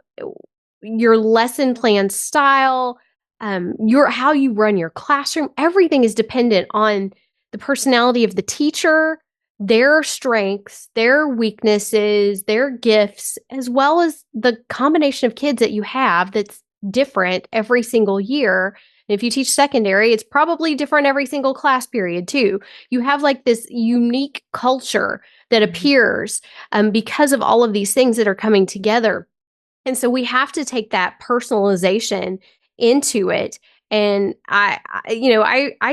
your lesson plan style, your how you run your classroom, everything is dependent on the personality of the teacher, their strengths, their weaknesses, their gifts, as well as the combination of kids that you have that's different every single year. And if you teach secondary, it's probably different every single class period, too. You have like this unique culture that Mhm. appears because of all of these things that are coming together. And so we have to take that personalization into it. And I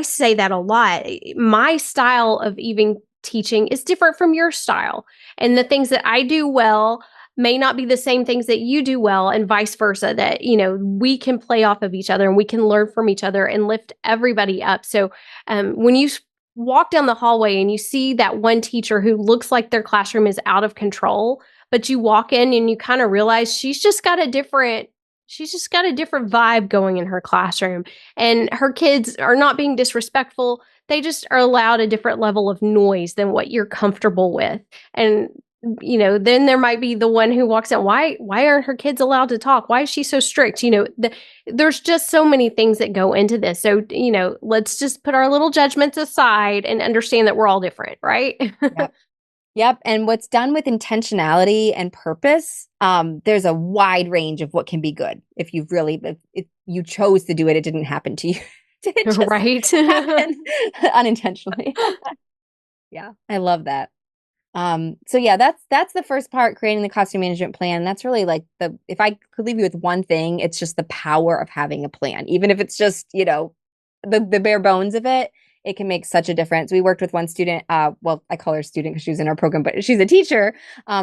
say that a lot. My style of even teaching is different from your style. And the things that I do well may not be the same things that you do well, and vice versa, that, we can play off of each other and we can learn from each other and lift everybody up. So when you walk down the hallway and you see that one teacher who looks like their classroom is out of control, but you walk in and you kind of realize she's just got a different vibe going in her classroom, and her kids are not being disrespectful. They just are allowed a different level of noise than what you're comfortable with. And then there might be the one who walks in, why aren't her kids allowed to talk? Why is she so strict? There's just so many things that go into this. So, let's just put our little judgments aside and understand that we're all different, right? Yep. Yep. And what's done with intentionality and purpose, there's a wide range of what can be good. If you chose to do it, it didn't happen to you. It just Right. happened unintentionally. Yeah, I love that. So yeah, that's the first part, creating the costume management plan. That's really like if I could leave you with one thing, it's just the power of having a plan. Even if it's just, the bare bones of it, it can make such a difference. We worked with one student, well, I call her student because she was in our program, but she's a teacher,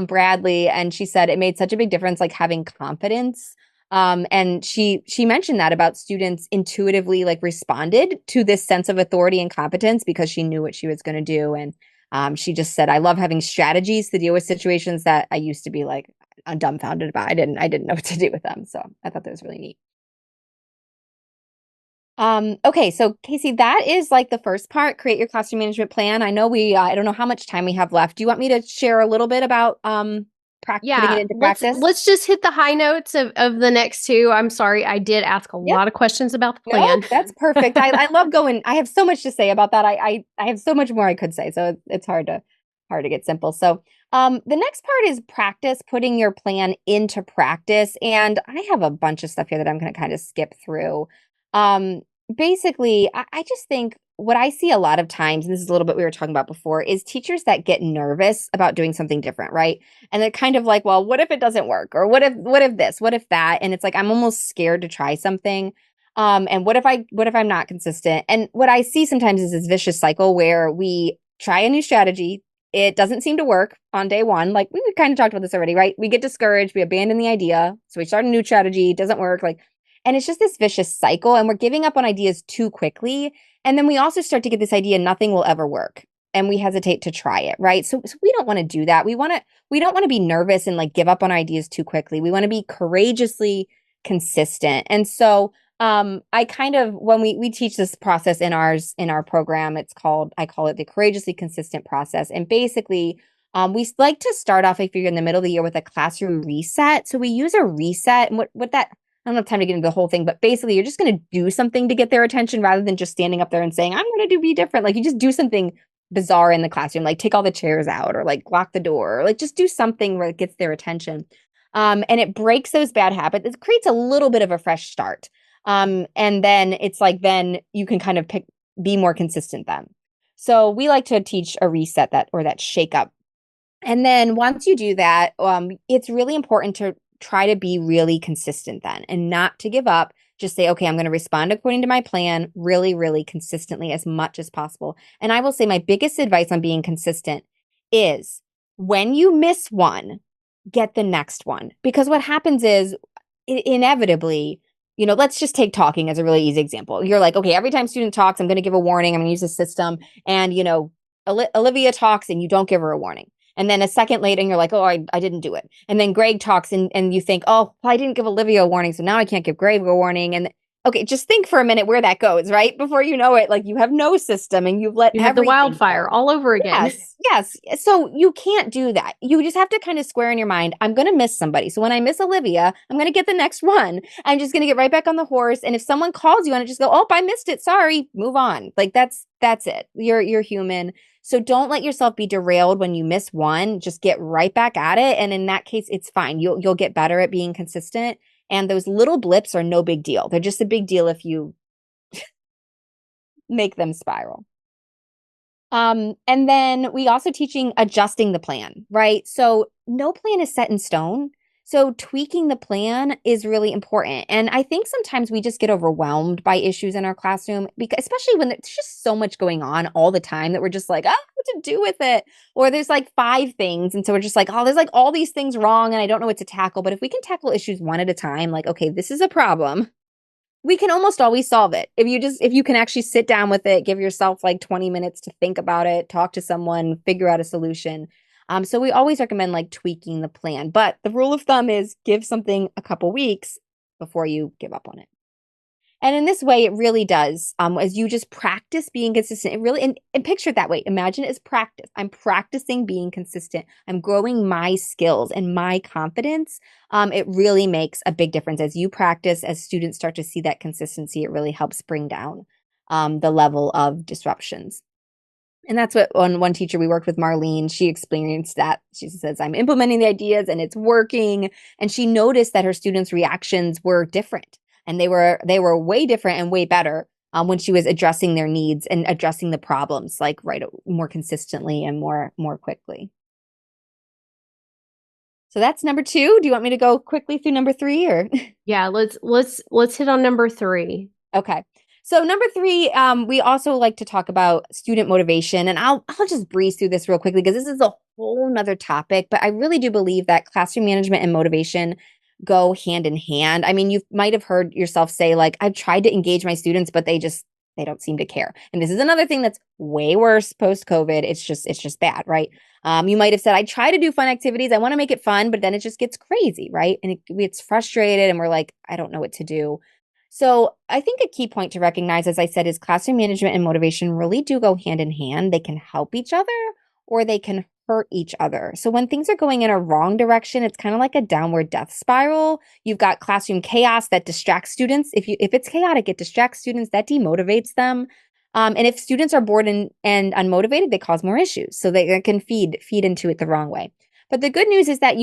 Bradley, and she said it made such a big difference, like having confidence. And she mentioned that about students intuitively like responded to this sense of authority and competence because she knew what she was going to do. And she just said, I love having strategies to deal with situations that I used to be like dumbfounded about. I didn't know what to do with them. So I thought that was really neat. Okay, so Casey, that is like the first part, create your classroom management plan. I know I don't know how much time we have left. Do you want me to share a little bit about putting it Yeah, into let's practice? let's just hit the high notes of the next two. I'm sorry, I did ask a Yep. lot of questions about the No, plan. that's perfect. I love going. I have so much to say about that. I have so much more I could say. So it's hard to get simple. So the next part is practice, putting your plan into practice. And I have a bunch of stuff here that I'm going to kind of skip through. Um, Basically, I just think what I see a lot of times, and this is a little bit we were talking about before, is teachers that get nervous about doing something different, right? And they're kind of like, well, what if it doesn't work? Or what if this? What if that? And it's like I'm almost scared to try something. And what if I'm not consistent? And what I see sometimes is this vicious cycle where we try a new strategy, it doesn't seem to work on day one. Like we kind of talked about this already, right? We get discouraged, we abandon the idea, so we start a new strategy, it doesn't work, like, and it's just this vicious cycle, and we're giving up on ideas too quickly. And then we also start to get this idea nothing will ever work, and we hesitate to try it, right? So we don't want to do that. We don't want to be nervous and like give up on ideas too quickly. We want to be courageously consistent. And so I kind of when we teach this process in our program, I call it the courageously consistent process. And basically, we like to start off if you're in the middle of the year with a classroom reset. So we use a reset, and what that I don't have time to get into the whole thing, but basically you're just going to do something to get their attention rather than just standing up there and saying, I'm going to be different. Like you just do something bizarre in the classroom, like take all the chairs out or like lock the door, or like just do something where it gets their attention. And it breaks those bad habits. It creates a little bit of a fresh start. And then it's like, then you can kind of be more consistent then. So we like to teach a reset that shake up. And then once you do that, it's really important to try to be really consistent then and not to give up. Just say, okay, I'm going to respond according to my plan really, really consistently as much as possible. And I will say my biggest advice on being consistent is when you miss one, get the next one. Because what happens is inevitably, let's just take talking as a really easy example. You're like, okay, every time student talks, I'm going to give a warning. I'm going to use a system. And, Olivia talks and you don't give her a warning. And then a second later, and you're like, oh, I didn't do it. And then Greg talks and you think, oh, well, I didn't give Olivia a warning. So now I can't give Greg a warning. And okay, just think for a minute where that goes, right? Before you know it, like you have no system and you've let You have the everything wildfire go. all over again. Yes, yes. So you can't do that. You just have to kind of square in your mind, I'm going to miss somebody. So when I miss Olivia, I'm going to get the next one. I'm just going to get right back on the horse. And if someone calls you on it, just go, oh, I missed it. Sorry, move on. Like that's it. You're human. So don't let yourself be derailed when you miss one. Just get right back at it. And in that case, it's fine. You'll get better at being consistent. And those little blips are no big deal. They're just a big deal if you make them spiral. And then we also teaching adjusting the plan, right? So no plan is set in stone. So tweaking the plan is really important. And I think sometimes we just get overwhelmed by issues in our classroom, because especially when there's just so much going on all the time that we're just like, oh, what to do with it? Or there's like 5 things. And so we're just like, oh, there's like all these things wrong and I don't know what to tackle. But if we can tackle issues one at a time, like, okay, this is a problem, we can almost always solve it. If you can actually sit down with it, give yourself like 20 minutes to think about it, talk to someone, figure out a solution. So we always recommend like tweaking the plan, but the rule of thumb is give something a couple weeks before you give up on it. And in this way, it really does. As you just practice being consistent, it really, and picture it that way. Imagine it as practice. I'm practicing being consistent. I'm growing my skills and my confidence. It really makes a big difference as you practice, as students start to see that consistency, it really helps bring down the level of disruptions. And that's what one teacher we worked with, Marlene, she experienced that. She says, I'm implementing the ideas and it's working. And she noticed that her students' reactions were different. And they were way different and way better when she was addressing their needs and addressing the problems like more consistently and more quickly. So that's number 2. Do you want me to go quickly through number 3 or? Yeah, let's hit on number 3. Okay. So number 3, we also like to talk about student motivation, and I'll just breeze through this real quickly because this is a whole nother topic, but I really do believe that classroom management and motivation go hand in hand. I mean, you might have heard yourself say like, I've tried to engage my students, but they don't seem to care. And this is another thing that's way worse post-COVID. It's just bad, right? You might have said, I try to do fun activities. I want to make it fun, but then it just gets crazy, right? And it's frustrated and we're like, I don't know what to do. So I think a key point to recognize, as I said, is classroom management and motivation really do go hand in hand. They can help each other or they can hurt each other. So when things are going in a wrong direction, it's kind of like a downward death spiral. You've got classroom chaos that distracts students. If it's chaotic, it distracts students, that demotivates them. And if students are bored and unmotivated, they cause more issues. So they can feed into it the wrong way. But the good news is that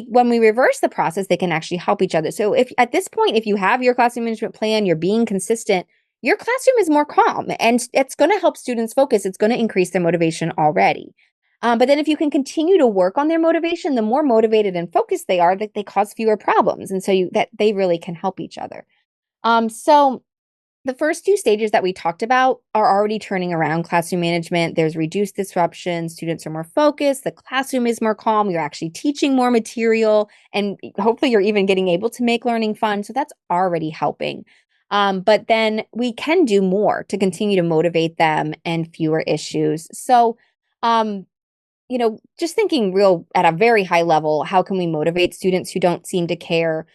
when we reverse the process, they can actually help each other. So if at this point, if you have your classroom management plan, you're being consistent, your classroom is more calm and it's going to help students focus. It's going to increase their motivation already. But then if you can continue to work on their motivation, the more motivated and focused they are, that they cause fewer problems. And so that they really can help each other. So the first 2 stages that we talked about are already turning around classroom management. There's reduced disruption. Students are more focused. The classroom is more calm. You're actually teaching more material. And hopefully you're even getting able to make learning fun. So that's already helping. But then we can do more to continue to motivate them and fewer issues. So, just thinking real at a very high level, how can we motivate students who don't seem to care?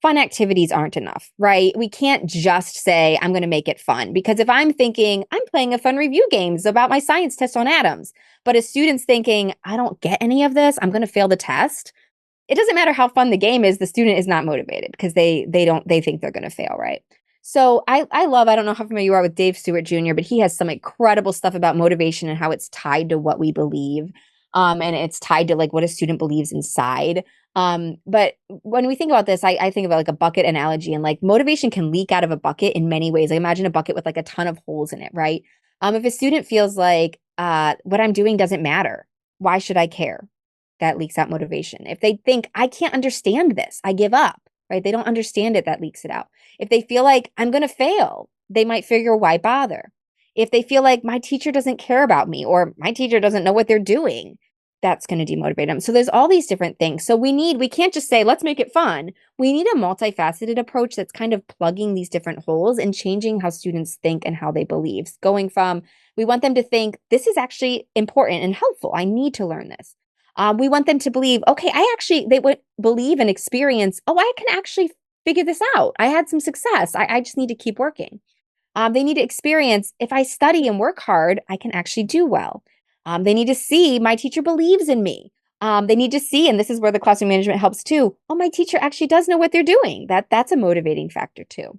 Fun activities aren't enough, right? We can't just say, I'm going to make it fun. Because if I'm thinking, I'm playing a fun review games about my science test on atoms, but a student's thinking, I don't get any of this, I'm going to fail the test, it doesn't matter how fun the game is, the student is not motivated because they think they're going to fail, right? So I don't know how familiar you are with Dave Stewart Jr., but he has some incredible stuff about motivation and how it's tied to what we believe. And it's tied to like what a student believes inside. But when we think about this, I think about like a bucket analogy, and like motivation can leak out of a bucket in many ways. Like imagine a bucket with like a ton of holes in it, right? If a student feels like what I'm doing doesn't matter, why should I care? That leaks out motivation. If they think I can't understand this, I give up, right? They don't understand it, that leaks it out. If they feel like I'm going to fail, they might figure why bother. If they feel like my teacher doesn't care about me or my teacher doesn't know what they're doing, that's going to demotivate them. So there's all these different things. So we can't just say, let's make it fun. We need a multifaceted approach that's kind of plugging these different holes and changing how students think and how they believe. Going from, we want them to think, this is actually important and helpful. I need to learn this. We want them to believe, okay, they would believe and experience, oh, I can actually figure this out. I had some success. I just need to keep working. They need to experience, if I study and work hard, I can actually do well. They need to see my teacher believes in me. They need to see, and this is where the classroom management helps too. Oh, my teacher actually does know what they're doing. That's a motivating factor too.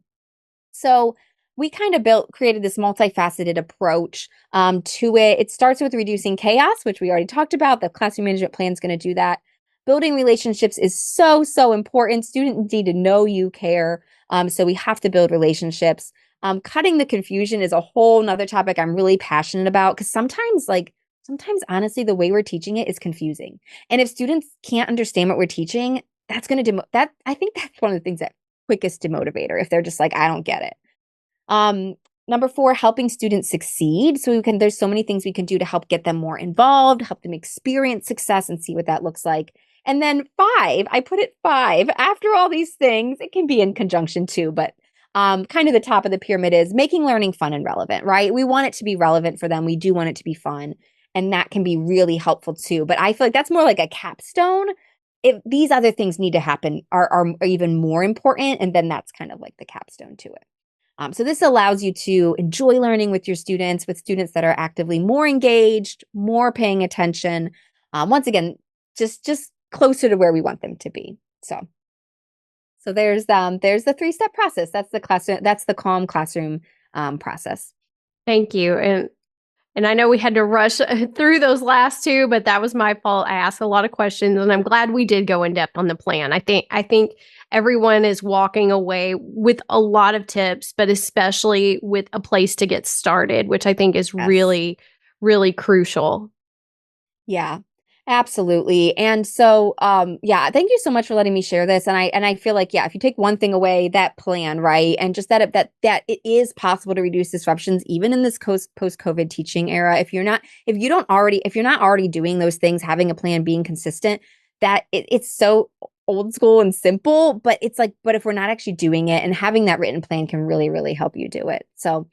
So we kind of created this multifaceted approach to it. It starts with reducing chaos, which we already talked about. The classroom management plan is going to do that. Building relationships is so, so important. Students need to know you care. So we have to build relationships. Cutting the confusion is a whole nother topic I'm really passionate about because sometimes honestly, the way we're teaching it is confusing. And if students can't understand what we're teaching, that's going to I think that's one of the things that quickest demotivator if they're just like, I don't get it. Number 4, helping students succeed. So there's so many things we can do to help get them more involved, help them experience success and see what that looks like. And then 5, I put it 5. After all these things, it can be in conjunction too, but kind of the top of the pyramid is making learning fun and relevant, right? We want it to be relevant for them. We do want it to be fun. And that can be really helpful too. But I feel like that's more like a capstone. If these other things need to happen are even more important. And then that's kind of like the capstone to it. So this allows you to enjoy learning with your students, with students that are actively more engaged, more paying attention. Once again, just closer to where we want them to be. So there's the 3-step process. That's the classroom. That's the calm classroom process. Thank you. And I know we had to rush through those last two, but that was my fault. I asked a lot of questions, and I'm glad we did go in depth on the plan. I think everyone is walking away with a lot of tips, but especially with a place to get started, which I think is Yes. really, really crucial. Yeah, absolutely. And so, yeah, thank you so much for letting me share this. And I feel like, yeah, if you take one thing away, that plan, right, and just that it is possible to reduce disruptions even in this post-COVID teaching era. If you're not already doing those things, having a plan, being consistent, it's so old school and simple. But it's like, but if we're not actually doing it, and having that written plan can really, really help you do it. So.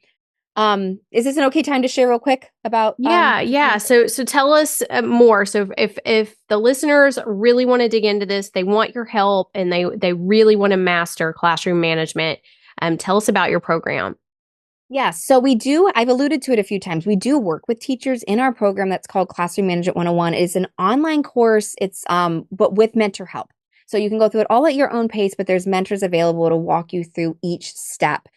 Is this an okay time to share real quick about Yeah. So tell us more. So if the listeners really want to dig into this, they want your help, and they really want to master classroom management, tell us about your program. Yeah, so we do, I've alluded to it a few times. We do work with teachers in our program that's called Classroom Management 101. It's an online course. It's but with mentor help. So you can go through it all at your own pace, but there's mentors available to walk you through each step.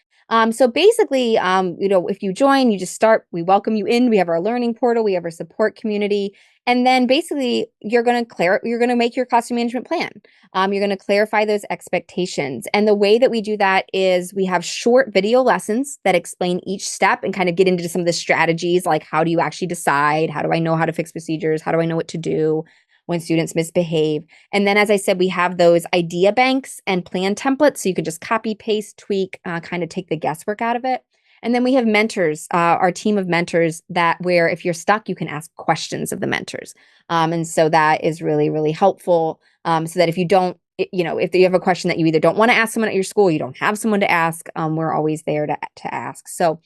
So basically, if you join, you just start, we welcome you in. We have our learning portal, we have our support community, and then basically you're going to make your classroom management plan. You're going to clarify those expectations. And the way that we do that is we have short video lessons that explain each step and kind of get into some of the strategies, like how do you actually decide? How do I know how to fix procedures? How do I know what to do when students misbehave? And then, as I said, we have those idea banks and plan templates. So you can just copy, paste, tweak, kind of take the guesswork out of it. And then we have mentors, our team of mentors where if you're stuck, you can ask questions of the mentors. And so that is really, really helpful. So that if you don't, if you have a question that you either don't want to ask someone at your school, you don't have someone to ask, we're always there to ask. So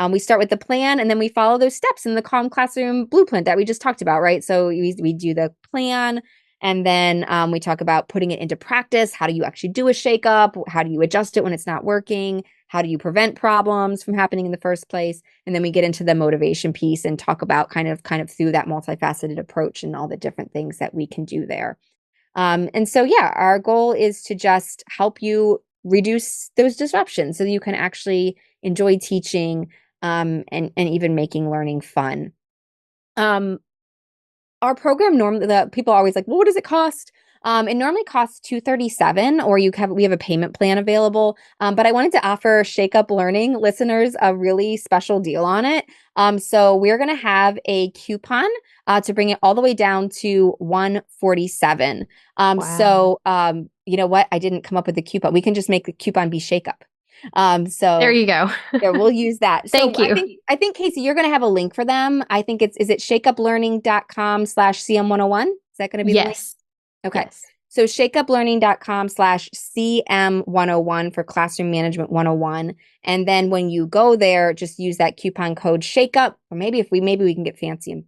we start with the plan, and then we follow those steps in the Calm Classroom blueprint that we just talked about, right? So we do the plan, and then we talk about putting it into practice. How do you actually do a shakeup? How do you adjust it when it's not working? How do you prevent problems from happening in the first place? And then we get into the motivation piece and talk about kind of through that multifaceted approach and all the different things that we can do there. And so, yeah, our goal is to just help you reduce those disruptions so you can actually enjoy teaching and even making learning fun. Um, our program normally, the people are always like, well, what does it cost? It normally costs $237, or we have a payment plan available. But I wanted to offer Shake Up Learning listeners a really special deal on it. So we're going to have a coupon to bring it all the way down to 147. Wow. You know what? I didn't come up with the coupon. We can just make the coupon be Shake Up. There So you go. yeah, we'll use that. So Thank you. I think Casey, you're going to have a link for them. I think is it shakeuplearning.com/CM101? Is that going to be the link? Yes. Okay. Yes. So shakeuplearning.com/CM101 for Classroom Management 101. And then when you go there, just use that coupon code ShakeUp, or maybe we can get fancy and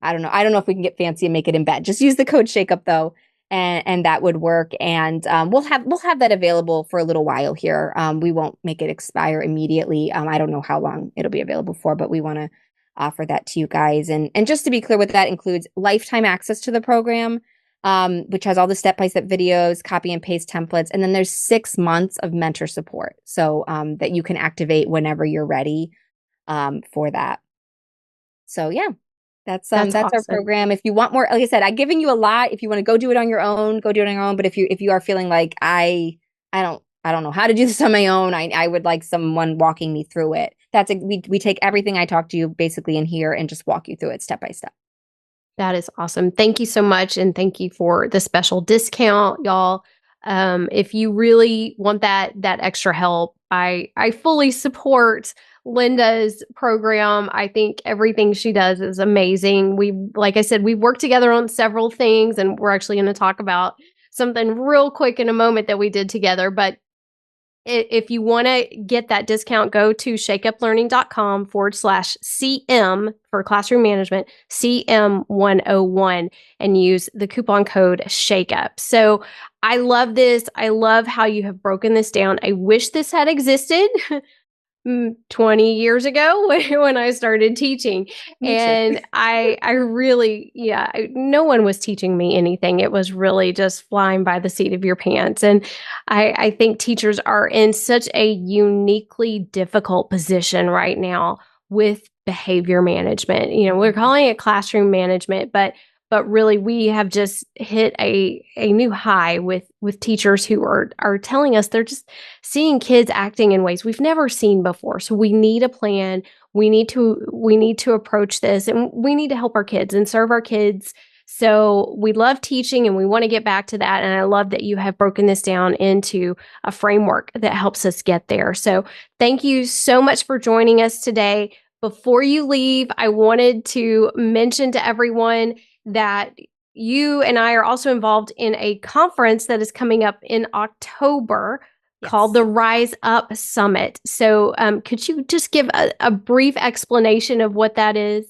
I don't know. I don't know if we can get fancy and make it embed. Just use the code ShakeUp though, and that would work. And we'll have that available for a little while here. We won't make it expire immediately. I don't know how long it'll be available for, but we want to offer that to you guys. And just to be clear, what that includes lifetime access to the program, which has all the step-by-step videos, copy and paste templates, and then there's 6 months of mentor support, so that you can activate whenever you're ready for that. So yeah, That's that's our awesome. program. If you want more, like I said, I'm giving you a lot. If you want to go do it on your own, go do it on your own. But if you are feeling like I don't know how to do this on my own, I would like someone walking me through it. We take everything I talk to you basically in here and just walk you through it step by step. That is awesome. Thank you so much. And thank you for the special discount, y'all. If you really want that extra help, I fully support Linda's program. I think everything she does is amazing. Like I said, we've worked together on several things, and we're actually going to talk about something real quick in a moment that we did together. But if you want to get that discount, go to shakeuplearning.com/CM for classroom management, CM101, and use the coupon code SHAKEUP. So I love this. I love how you have broken this down. I wish this had existed 20 years ago when I started teaching. Me too. And I really, yeah, no one was teaching me anything. It was really just flying by the seat of your pants. And I think teachers are in such a uniquely difficult position right now with behavior management. You know, we're calling it classroom management, but really we have just hit a new high with teachers who are telling us they're just seeing kids acting in ways we've never seen before. So we need a plan. We need to approach this, and we need to help our kids and serve our kids. So we love teaching and we want to get back to that. And I love that you have broken this down into a framework that helps us get there. So thank you so much for joining us today. Before you leave, I wanted to mention to everyone that you and I are also involved in a conference that is coming up in October called Yes. the Rise Up Summit. So, could you just give a brief explanation of what that is?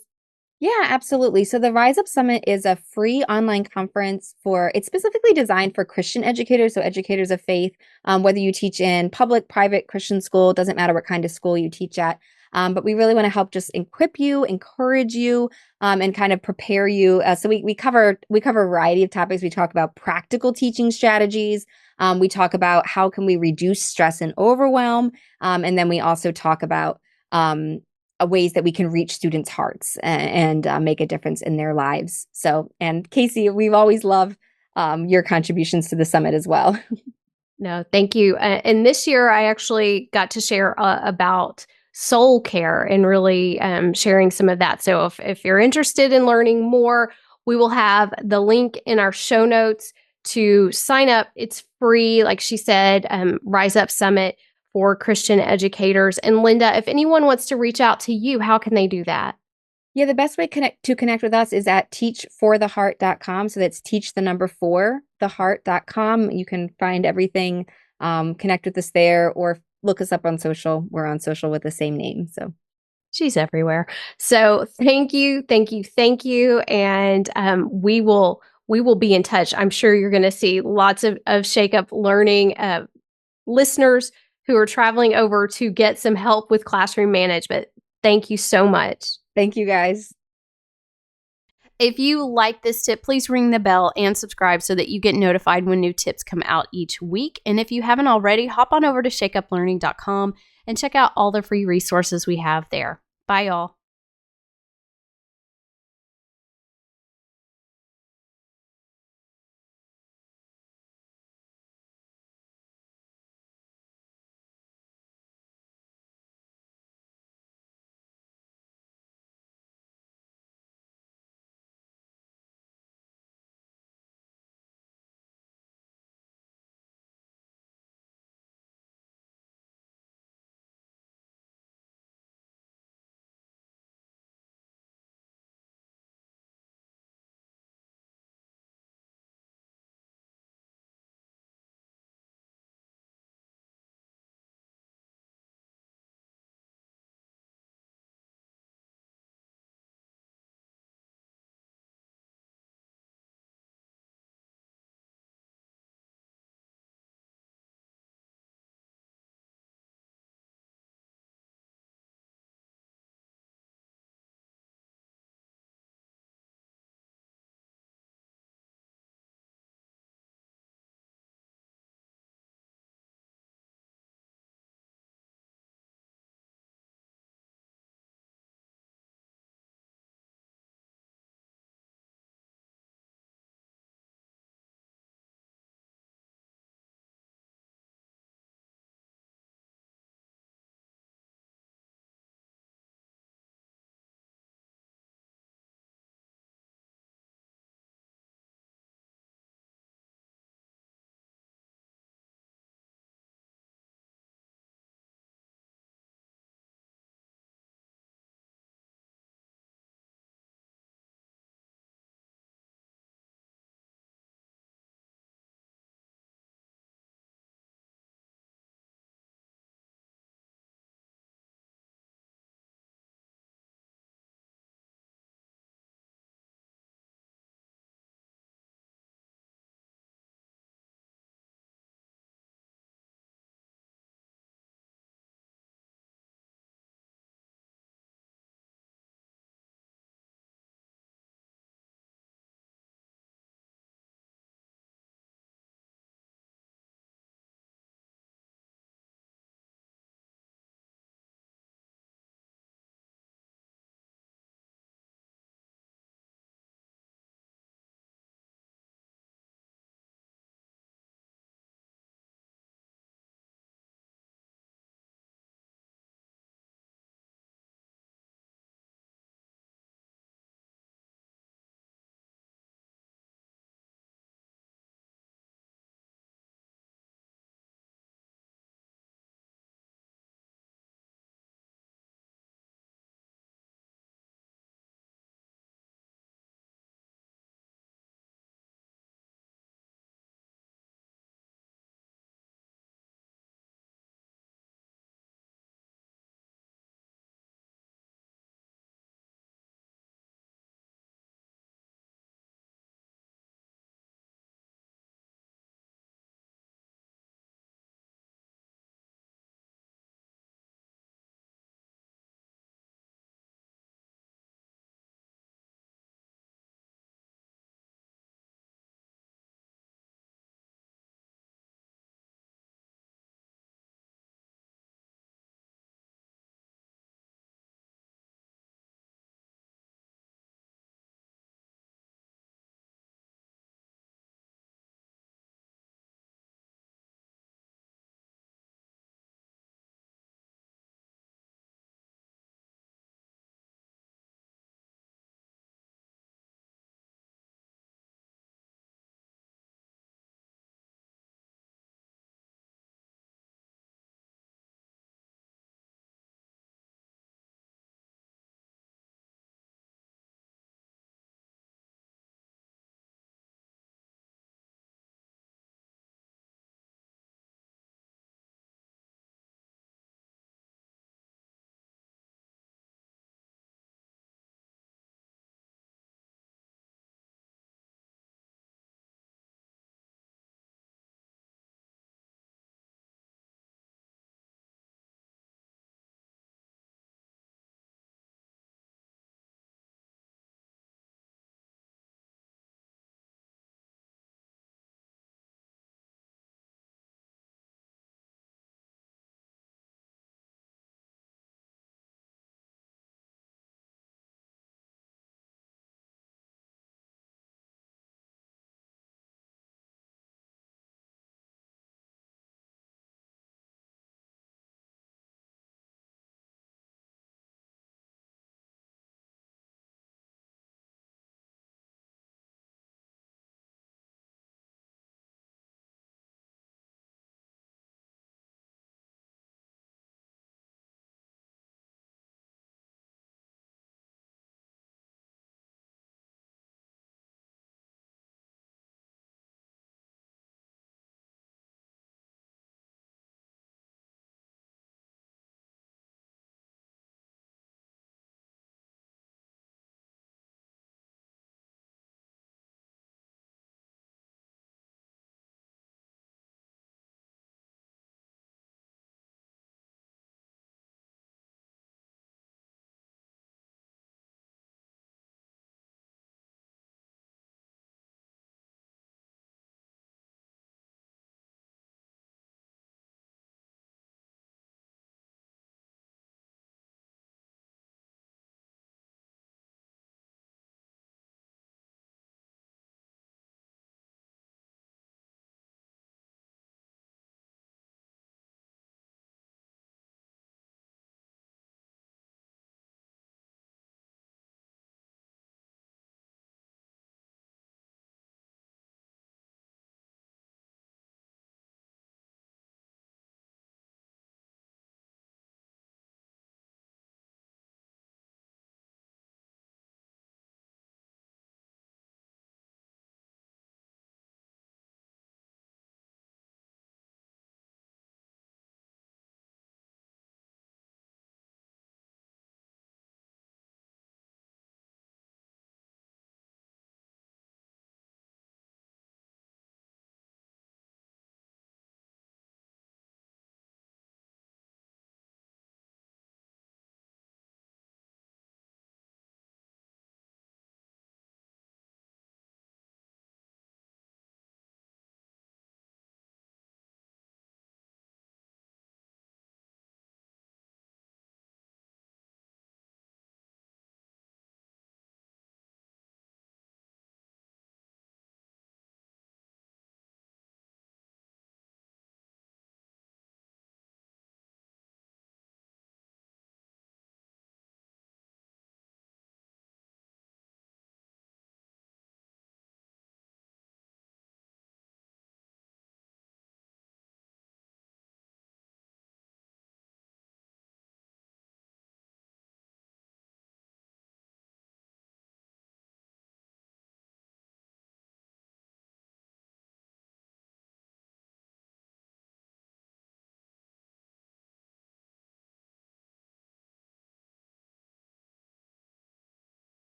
Yeah, absolutely. So the Rise Up Summit is a free online conference it's specifically designed for Christian educators, so educators of faith, whether you teach in public, private, Christian school, doesn't matter what kind of school you teach at. But we really want to help just equip you, encourage you, and kind of prepare you. So we cover a variety of topics. We talk about practical teaching strategies. We talk about how can we reduce stress and overwhelm, and then we also talk about ways that we can reach students' hearts and make a difference in their lives. So, and Casey, we've always loved your contributions to the summit as well. No, thank you. And this year, I actually got to share about soul care and really sharing some of that. So if you're interested in learning more, we will have the link in our show notes to sign up. It's free, like she said, Rise Up Summit for Christian educators. And Linda, if anyone wants to reach out to you, how can they do that? Yeah, the best way to connect with us is at teachfortheheart.com. So that's teach the number 4 theheart.com. You can find everything, connect with us there, or look us up on social. We're on social with the same name. So She's everywhere. So thank you, thank you, thank you. And we will be in touch. I'm sure you're going to see lots of Shake Up Learning listeners who are traveling over to get some help with classroom management. Thank you so much. thank you guys. If you like this tip, please ring the bell and subscribe so that you get notified when new tips come out each week. And if you haven't already, hop on over to shakeuplearning.com and check out all the free resources we have there. Bye, y'all.